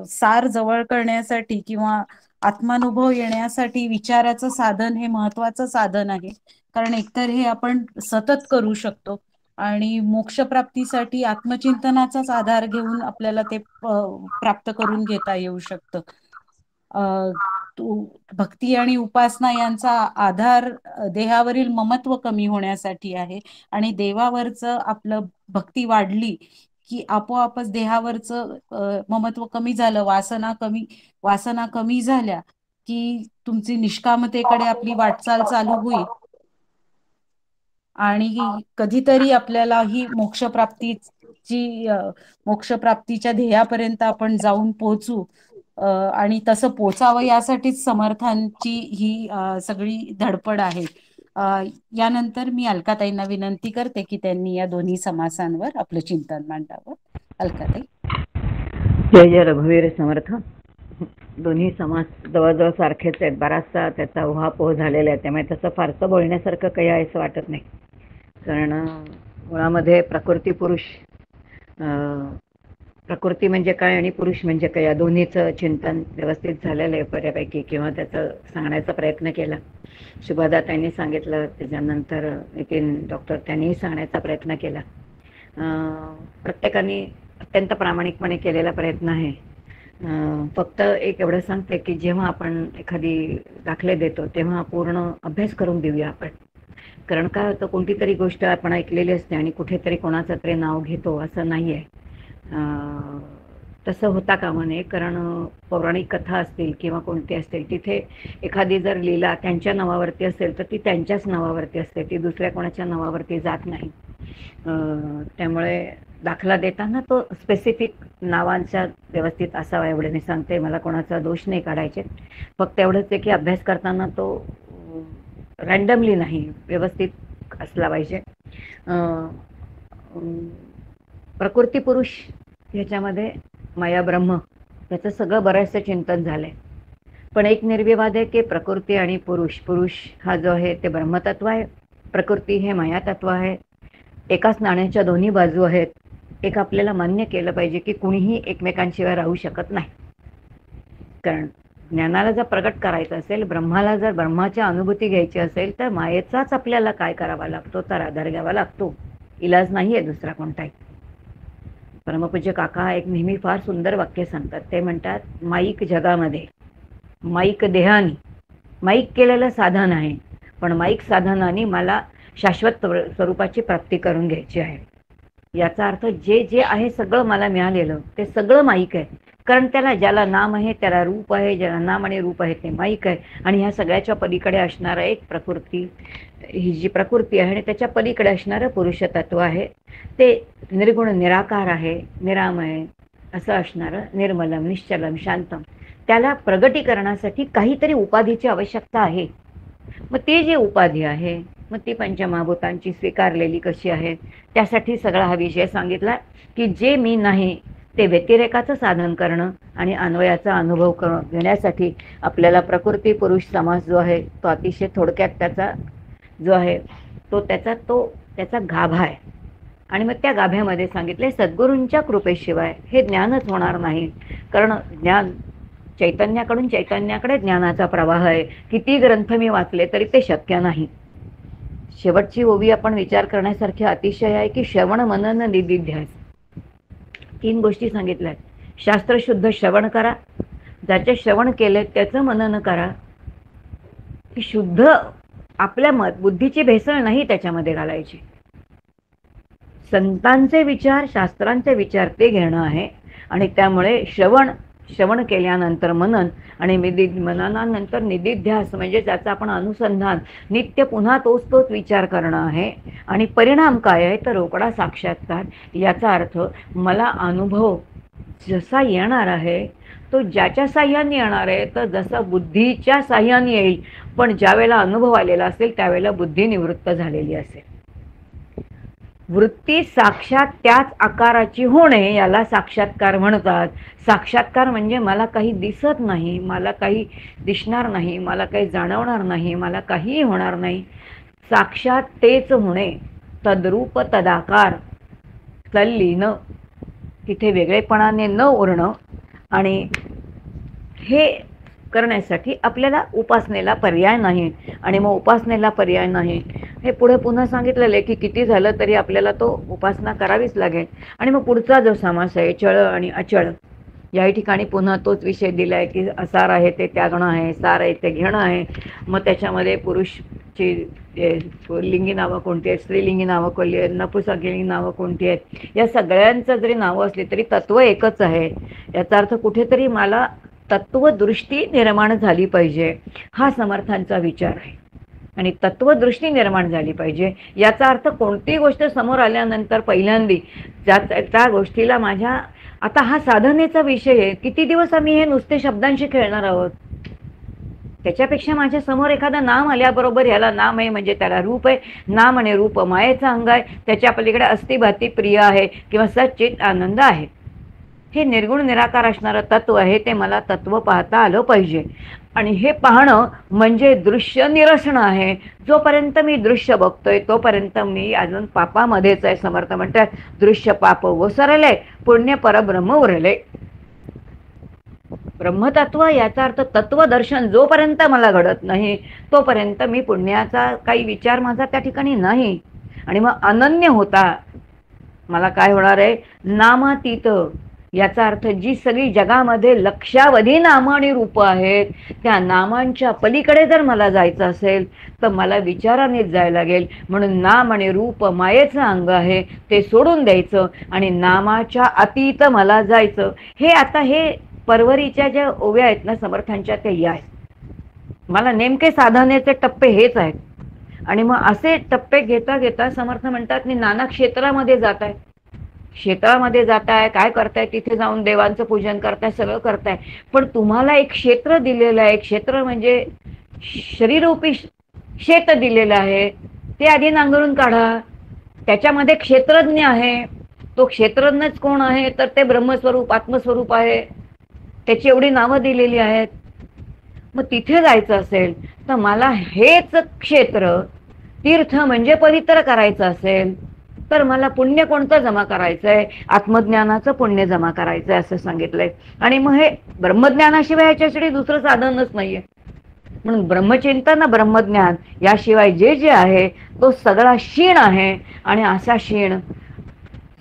सार जवळ करण्यासाठी किंवा आत्मानुभव येण्यासाठी विचाराचं साधन हे महत्वाचं साधन आहे. कारण एकतर हे आपण सतत करू शकतो आणि मोक्षप्राप्तीसाठी आत्मचिंतनाचाच आधार घेऊन आपल्याला ते प्राप्त करून घेता येऊ शकतं. भक्ती आणि उपासना यांचा आधार देहावरील ममत्व कमी होण्यासाठी आहे आणि देवावरचं आपलं भक्ती वाढली की आपोआपच देहावरचं ममत्व कमी झालं, वासना कमी झाल्या की तुमची निष्कामतेकडे आपली वाटचाल चालू होईल आणि कधीतरी आपल्याला ही मोक्षप्राप्तीच्या ध्येयापर्यंत आपण जाऊन पोहोचू. आणि तसं पोचावं यासाठीच समर्थांची ही सगळी धडपड आहे. यानंतर मी अलकाताईंना विनंती करते की त्यांनी या दोन्ही समासांवर आपलं चिंतन मांडावं. अलकाताई. जय जय रघुवीर समर्थ. दोन्ही समास जवळजवळ सारखेच आहेत, बराचसा त्याचा उहापोह झालेला आहे, त्यामुळे तसं फारसं बोलण्यासारखं काही आहे असं वाटत नाही. कारण मुळामध्ये प्रकृती पुरुष, प्रकृती म्हणजे काय आणि पुरुष म्हणजे काय या दोन्हीचं चिंतन व्यवस्थित झालेलं आहे बऱ्यापैकी, किंवा त्याचं सांगण्याचा प्रयत्न केला. शुभदातांनी सांगितलं, त्याच्यानंतर नितीन डॉक्टर त्यांनीही सांगण्याचा प्रयत्न केला. प्रत्येकाने अत्यंत प्रामाणिकपणे केलेला प्रयत्न आहे. फक्त एक एवढं सांगते की जेव्हा आपण एखादी दाखले देतो तेव्हा पूर्ण अभ्यास करून देऊया आपण. कारण काय होतं, कोणती तरी गोष्ट आपण ऐकलेली असते आणि कुठेतरी कोणाचं तरी नाव घेतो असं नाही आहे. तसं होता कामा नये. कारण पौराणिक कथा असतील किंवा कोणती असतील तिथे एखादी जर लीला त्यांच्या नावावरती असेल तर ती त्यांच्याच नावावरती असते, ती दुसऱ्या कोणाच्या नावावरती जात नाही. त्यामुळे दाखला देताना तो स्पेसिफिक नावांचा व्यवस्थित असावा एवढे मी सांगते. मला कोणाचा दोष नाही काढायचे, फक्त एवढंच आहे की अभ्यास करताना तो रँडमली नाही, व्यवस्थित असला पाहिजे. प्रकृती पुरुष ह्याच्यामध्ये माया ब्रह्म याचं सगळं बरंचसं चिंतन झालंय. पण एक निर्विवाद आहे की प्रकृती आणि पुरुष हा जो आहे ते ब्रह्मतत्व आहे, प्रकृती हे मायातत्व आहे. एकाच नाण्याच्या दोन्ही बाजू आहेत. एक आपल्याला मान्य केलं पाहिजे की कुणीही एकमेकांशिवाय राहू शकत नाही. कारण ज्ञानाला जर प्रगट करायचं असेल, ब्रह्माला जर ब्रह्माच्या अनुभूती घ्यायची असेल तर मायेचाच आपल्याला काय करावा लागतो, तर आधार घ्यावा लागतो. इलाज नाही आहे दुसरा कोणताही. परमपूज्य काका एक नेहमी फार सुंदर वाक्य सांगतात. ते म्हणतात, माईक जगामध्ये, माईक देहानी, माईक केलेलं साधन आहे, पण माईक साधनाने मला शाश्वत स्वरूपाची प्राप्ती करून घ्यायची आहे. याचा अर्थ जे जे आहे सगळं मला मिळालेलं ते सगळं माईक आहे. कारण त्याला ज्याला नाम आहे त्याला रूप आहे, ज्याला नाम आणि रूप आहे ते माईक आहे. आणि ह्या सगळ्याच्या पलीकडे असणारं एक प्रकृती, ही जी प्रकृती आहे आणि त्याच्या पलीकडे असणारं पुरुष तत्व आहे, ते निर्गुण निराकार आहे, निरामय असं असणारं, निर्मलम निश्चलम शांतम. त्याला प्रगटीकरणासाठी काहीतरी उपाधीची आवश्यकता आहे. मग ती जी उपाधी आहे, मग ती पंचमहाभूतांची स्वीकारलेली कशी आहे, त्यासाठी सगळा हा विषय सांगितला की जे मी नाही ते व्यतिरेकाचं साधन करणं आणि अन्वयाचा अनुभव घेण्यासाठी आपल्याला प्रकृती पुरुष समास जो आहे तो अतिशय थोडक्यात त्याचा जो आहे तो त्याचा गाभा आहे. आणि मग त्या गाभ्यामध्ये सांगितले सद्गुरूंच्या कृपेशिवाय हे ज्ञानच होणार नाही. कारण ज्ञान चैतन्याकडून चैतन्याकडे ज्ञानाचा प्रवाह आहे. किती ग्रंथ मी वाचले तरी ते शक्य नाही. शेवटची ओवी आपण विचार करण्यासारखी अतिशय आहे की श्रवण मनन निदिध्यास, 3 गोष्टी सांगितल्या आहेत. शास्त्रशुद्ध श्रवण करा, ज्याचे श्रवण केले त्याचं मनन करा, की शुद्ध आपल्या बुद्धीची भेसळ नाही त्याच्यामध्ये घालायची. संतांचे विचार, शास्त्रांचे विचार ते घेणं आहे. आणि त्यामुळे श्रवण केल्यानंतर मनन आणि मननानंतर निदिध्यास म्हणजे त्याचा आपण अनुसंधान नित्य पुन्हा तोच विचार करणं आहे. आणि परिणाम काय आहे तर रोकडा साक्षात्कार. याचा अर्थ मला अनुभव जसा येणार आहे तो ज्याच्या साह्याने येणार आहे, तर जसा बुद्धीच्या साह्याने येईल, पण ज्या वेळेला अनुभव आलेला असेल त्यावेळेला बुद्धी निवृत्त झालेली असेल. वृत्ती साक्षात त्याच आकाराची होणे याला साक्षात्कार म्हणतात. साक्षात्कार म्हणजे मला काही दिसत नाही, मला काही दिसणार नाही, मला काही जाणवणार नाही, मला काहीही होणार नाही. साक्षात तेच होणे, तद्रूप तदाकार, तल्लीन, तिथे वेगळेपणाने न उरणं. आणि हे करण्यासाठी आपल्याला उपासनेला पर्याय नाही. आणि मग उपासनेला पर्याय नाही हे पुढे पुन्हा सांगितलेलं आहे की किती झालं तरी आपल्याला तो उपासना करावीच लागेल. आणि मग पुढचा जो समास आहे चळ आणि अचळ, याही ठिकाणी पुन्हा तोच विषय दिला आहे की असार आहे ते त्यागणं आहे, सार आहे ते घेणं आहे. मग त्याच्यामध्ये पुरुषची लिंगी नावं कोणती आहेत, स्त्रीलिंगी नावं कोणती आहेत, नपुंसकलिंगी नावं कोणती आहेत, या सगळ्यांचं जरी नावं असली तरी तत्व एकच आहे. याचा अर्थ कुठेतरी मला तत्वदृष्टी निर्माण झाली पाहिजे, हा समर्थांचा विचार आहे. आणि तत्वदृष्टी निर्माण झाली पाहिजे याचा अर्थ कोणती गोष्ट समोर आल्यानंतर पहिल्यांदी त्या गोष्टीला माझ्या, आता हा साधनेचा विषय आहे, किती दिवस आम्ही हे नुसते शब्दांशी खेळणार आहोत. त्याच्यापेक्षा माझ्या समोर एखादं नाम आल्याबरोबर ह्याला नाम आहे म्हणजे त्याला रूप आहे, नाम आणि रूप मायेचा अंग आहे, त्याच्या पलीकडे अस्थिभाती प्रिय आहे किंवा सच्चित आनंद आहे. हे निर्गुण निराकार असणारं तत्व आहे, ते मला तत्व पाहता आलं पाहिजे. आणि हे पाहणं म्हणजे दृश्य निरसणं आहे. जोपर्यंत मी दृश्य बघतोय तोपर्यंत मी अजून पापामध्येच आहे. समर्थ म्हणतात दृश्य पाप ओसरले, पुण्य परब्रह्म उरले. ब्रह्मतत्व याचा अर्थ तत्वदर्शन जोपर्यंत मला घडत नाही तोपर्यंत मी पुण्याचा काही विचार माझा त्या ठिकाणी नाही. आणि मग अनन्य होता मला काय होणार आहे, नामातीत, याचा अर्थ जी सगळी जगामध्ये लक्षावधी नामं आणि रूपं आहेत, त्या नामांच्या पलीकडे जर मला जायचं असेल तर मला विचारानेच जायला लागेल. म्हणून नाम आणि रूप मायेचं अंग आहे, ते सोडून द्यायचं आणि नामाच्या अतीत मला जायचं. हे परवरीच्या ज्या ओव्या आहेत ना समर्थांच्या, त्या या आहेत. मला नेमके साधनेचे टप्पे हेच आहेत. आणि मग असे टप्पे घेता घेता समर्थ म्हणतात मी नाना क्षेत्रामध्ये जात आहे. क्षेत्रामध्ये जाताय, काय करताय, तिथे जाऊन देवांचं पूजन करताय, सगळं करताय. पण तुम्हाला एक क्षेत्र दिलेलं आहे. क्षेत्र म्हणजे शरीरूपी शेत दिलेलं आहे, ते आधी नांगरून काढा. त्याच्यामध्ये क्षेत्रज्ञ आहे. तो क्षेत्रज्ञच कोण आहे तर ते ब्रह्मस्वरूप आत्मस्वरूप आहे. त्याची एवढी नावं दिलेली आहेत. मग तिथे जायचं असेल तर मला हेच क्षेत्र तीर्थ म्हणजे पवित्र करायचं असेल तर मला पुण्य कोणतं जमा करायचंय? आत्मज्ञानाचं पुण्य जमा करायचंय असं सांगितलंय. आणि मग हे ब्रह्मज्ञानाशिवाय ह्याच्यासाठी दुसरं साधनच नाहीये. म्हणून ब्रह्मचिंतन ब्रह्मज्ञान याशिवाय जे जे आहे तो सगळा क्षीण आहे. आणि असा क्षीण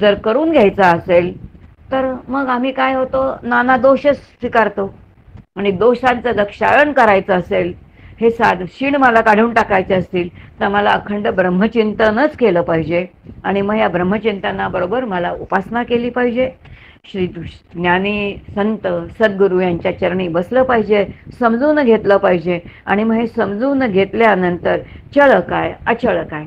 जर करून घ्यायचा असेल तर मग आम्ही काय होतो, नाना दोषच स्वीकारतो. आणि दोषांचं जर क्षालन करायचं असेल, हे क्षीण मला काढून टाकायचे असतील तर मला अखंड ब्रह्मचिंतनच केलं पाहिजे. आणि मग या ब्रह्मचिंतनाबरोबर मला उपासना केली पाहिजे. श्री ज्ञानी संत सद्गुरू यांच्या चरणी बसलं पाहिजे, समजून घेतलं पाहिजे. आणि मग हे समजून घेतल्यानंतर चळ काय अचळ काय,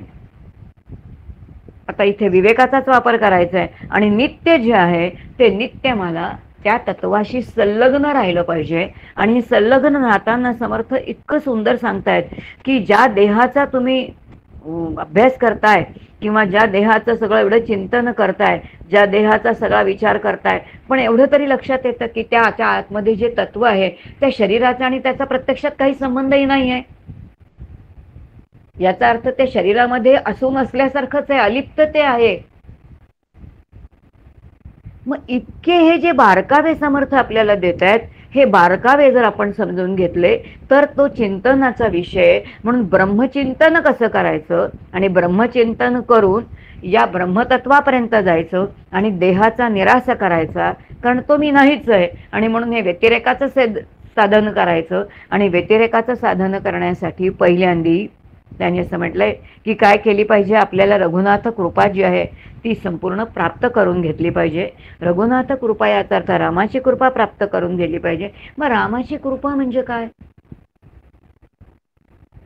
आता इथे विवेकाचाच वापर करायचा आहे. आणि नित्य जे आहे ते नित्य मला त्या तत्वाशी संलग्न राहिलं पाहिजे. आणि संलग्न राहताना समर्थ इतकं सुंदर सांगतायत की ज्या देहाचा तुम्ही अभ्यास करताय किंवा ज्या देहाचं सगळं एवढं चिंतन करताय, ज्या देहाचा सगळा विचार करताय, पण एवढं तरी लक्षात येतं की त्याच्या आतमध्ये जे तत्व आहे त्या शरीराचा आणि त्याचा प्रत्यक्षात काही संबंधही नाही आहे. याचा अर्थ ते शरीरामध्ये असून असल्यासारखंच आहे, अलिप्त ते आहे. मग इतके हे जे बारकावे समर्थ आपल्याला देत आहेत, हे बारकावे जर आपण समजून घेतले तर तो चिंतनाचा विषय. म्हणून ब्रह्मचिंतन कसं करायचं आणि ब्रह्मचिंतन करून या ब्रह्मतत्वापर्यंत जायचं आणि देहाचा निराश करायचा, कारण तो मी नाहीच आहे. आणि म्हणून हे व्यतिरेकाचं साधन करायचं. आणि व्यतिरेकाचं साधन करण्यासाठी पहिल्यांदी त्यांनी असं म्हटलंय की काय केली पाहिजे, आपल्याला रघुनाथ कृपा जी आहे ती संपूर्ण प्राप्त करून घेतली पाहिजे. रघुनाथ कृपा याचा अर्थ रामाची कृपा प्राप्त करून गेली पाहिजे. मग रामाची कृपा म्हणजे काय?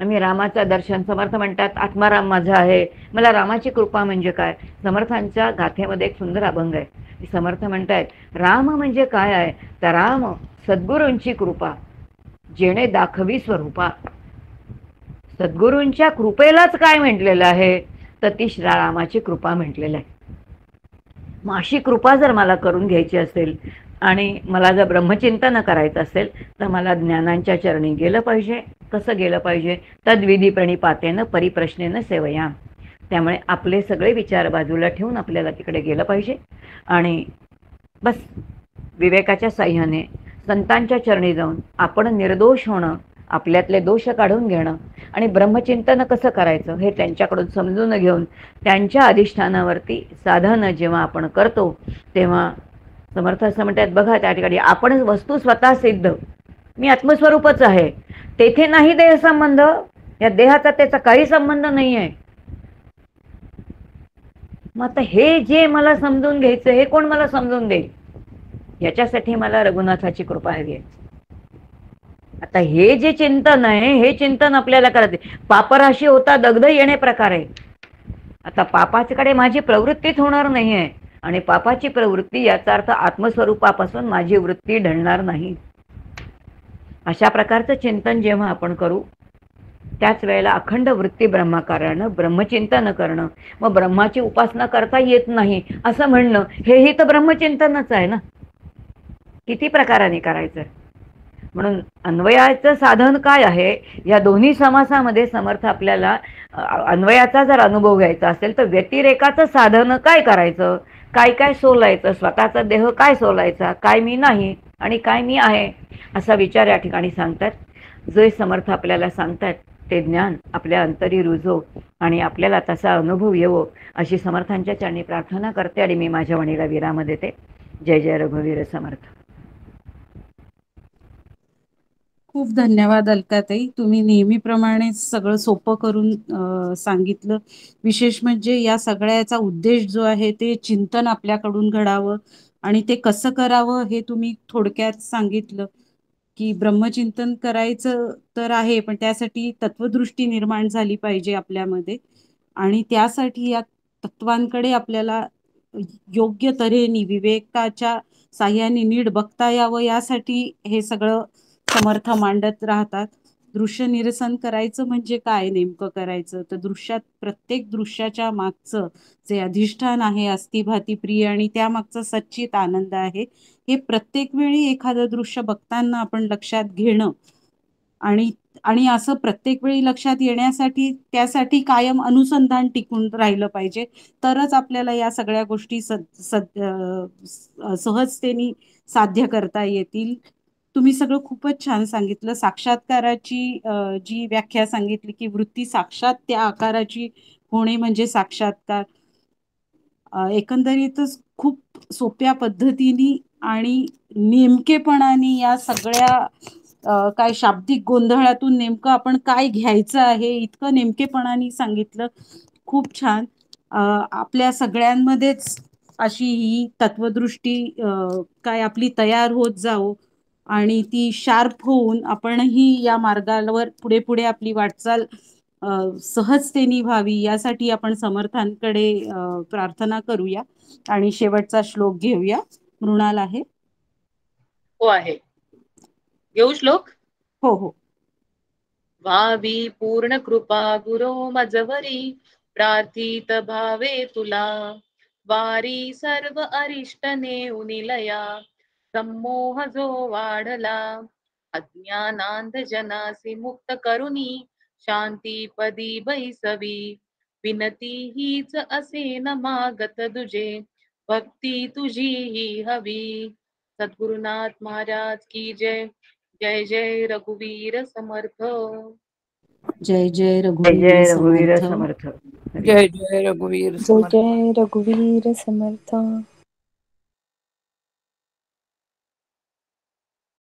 आम्ही रामाचं दर्शन, समर्थ म्हणतात आत्माराम माझा आहे, मला रामाची कृपा म्हणजे काय? समर्थांच्या गाथेमध्ये एक सुंदर अभंग आहे. समर्थ म्हणतायत राम म्हणजे काय आहे तर राम सद्गुरूंची कृपा जेणे दाखवी स्वरूपा. सद्गुरूंच्या कृपेलाच काय म्हटलेलं आहे तर ती श्रीरामाची कृपा म्हटलेलं आहे. मग अशी कृपा जर मला करून घ्यायची असेल आणि मला जर ब्रह्मचिंतन करायचं असेल तर मला ज्ञानांच्या चरणी गेलं पाहिजे. कसं गेलं पाहिजे? तद्विधी प्रणिपातेनं परिप्रश्नेनं सेवया. त्यामुळे आपले सगळे विचार बाजूला ठेवून आपल्याला तिकडे गेलं पाहिजे आणि बस विवेकाच्या साह्याने संतांच्या चरणी जाऊन आपण निर्दोष होणं, आपल्यातले दोष काढून घेणं आणि ब्रह्मचिंतन कसं करायचं हे त्यांच्याकडून समजून घेऊन त्यांच्या अधिष्ठानावरती साधन जेव्हा आपण करतो तेव्हा समर्थ असं म्हणतात, बघा त्या ठिकाणी आपण वस्तू स्वतः सिद्ध, मी आत्मस्वरूपच आहे, तेथे नाही देह संबंध, या देहाचा त्याचा काही संबंध नाही आहे. मग आता हे जे मला समजून घ्यायचं हे कोण मला समजून देईल? याच्यासाठी मला रघुनाथाची कृपा हवी आहे. आता हे जे चिंतन आहे हे चिंतन आपल्याला करायचे. पापराशी होता दग्ध येणे प्रकार आहे. आता पापाकडे माझी प्रवृत्तीच होणार नाही आहे आणि पापाची प्रवृत्ती याचा अर्थ आत्मस्वरूपापासून माझी वृत्ती ढळणार नाही. अशा प्रकारचं चिंतन जेव्हा आपण करू त्याच वेळेला अखंड वृत्ती ब्रह्माकारानं ब्रह्मचिंतन करणं. मग ब्रह्माची उपासना करता येत नाही असं म्हणणं हेही तर ब्रह्मचिंतनच आहे ना. किती प्रकाराने करायचं? म्हणून अन्वयाचं साधन काय आहे या दोन्ही समासामध्ये समर्थ आपल्याला अन्वयाचा जर अनुभव घ्यायचा असेल तर व्यतिरेकाचं साधन काय करायचं, काय काय सोलायचं, स्वतःचा देह काय सोलायचा, काय मी नाही आणि काय मी आहे असा विचार या ठिकाणी सांगतात. जे समर्थ आपल्याला सांगतात ते ज्ञान आपल्या अंतरी रुजो आणि आपल्याला तसा अनुभव येवो अशी समर्थांच्या चरणी प्रार्थना करते आणि मी माझ्या वाणीला विराम देते. जय जय रघुवीर समर्थ. खूप धन्यवाद अलकाताई. तुम्ही नेहमीप्रमाणे सगळं सोपं करून सांगितलं. विशेष म्हणजे या सगळ्याचा उद्देश जो आहे ते चिंतन आपल्याकडून घडावं आणि ते कसं करावं हे तुम्ही थोडक्यात सांगितलं की ब्रह्मचिंतन करायचं तर आहे, पण त्यासाठी तत्वदृष्टी निर्माण झाली पाहिजे आपल्यामध्ये आणि त्यासाठी या तत्वांकडे आपल्याला योग्य तऱ्हेने विवेकाच्या साह्याने नीट बघता यावं, यासाठी हे सगळं समर्थ मांडत राहतात. दृश्य निरसन करायचं म्हणजे काय नेमकं करायचं, तर प्रत्येक दृश्याच्या मागचं जे अधिष्ठान आहे अस्तिभाती प्रिय आणि त्यामागचा सच्चित आनंद आहे, हे प्रत्येक वेळी एखादं दृश्य बघताना आपण लक्षात घेणं आणि आणि असं प्रत्येक वेळी लक्षात येण्यासाठी त्यासाठी कायम अनुसंधान टिकून राहिलं पाहिजे, तरच आपल्याला या सगळ्या गोष्टी सहजतेने साध्य करता येतील. तुम्ही सगळं खूपच छान सांगितलं. साक्षात्काराची जी व्याख्या सांगितली की वृत्ती साक्षात त्या आकाराची होणे म्हणजे साक्षात्कार. एकंदरीतच खूप सोप्या पद्धतीने आणि नेमकेपणाने या सगळ्या काय शाब्दिक गोंधळातून नेमकं आपण काय घ्यायचं आहे इतकं नेमकेपणाने सांगितलं. खूप छान. आपल्या सगळ्यांमध्येच अशी ही तत्वदृष्टी काय आपली तयार होत जावो आणि ती शार्प होऊन आपणही या मार्गावर पुढे पुढे आपली वाटचाल सहजतेने व्हावी, यासाठी आपण समर्थांकडे प्रार्थना करूया आणि शेवटचा श्लोक घेऊया. मृणाल आहे? हो आहे. घेऊ श्लोक? हो हो. व्हावी पूर्ण कृपा गुरो मजवरी, प्रार्थित भावे तुला, वारी सर्व अरिष्ट नेऊन निलया, संमोह जो वाढला, अज्ञानांध जनासी मुक्त करुणी, शांती पदी बैसवी, विनती हीच असे न मागत तुझे, भक्ती तुझी ही हवी. सद्गुरुनाथ महाराज की जय. जय जय रघुवीर समर्थ. जय जय जय रघुवीर जय रघुवीर समर्थ. समर्थ. जय जय रघुवीर जय समर्थ. जय रघुवीर समर्थ.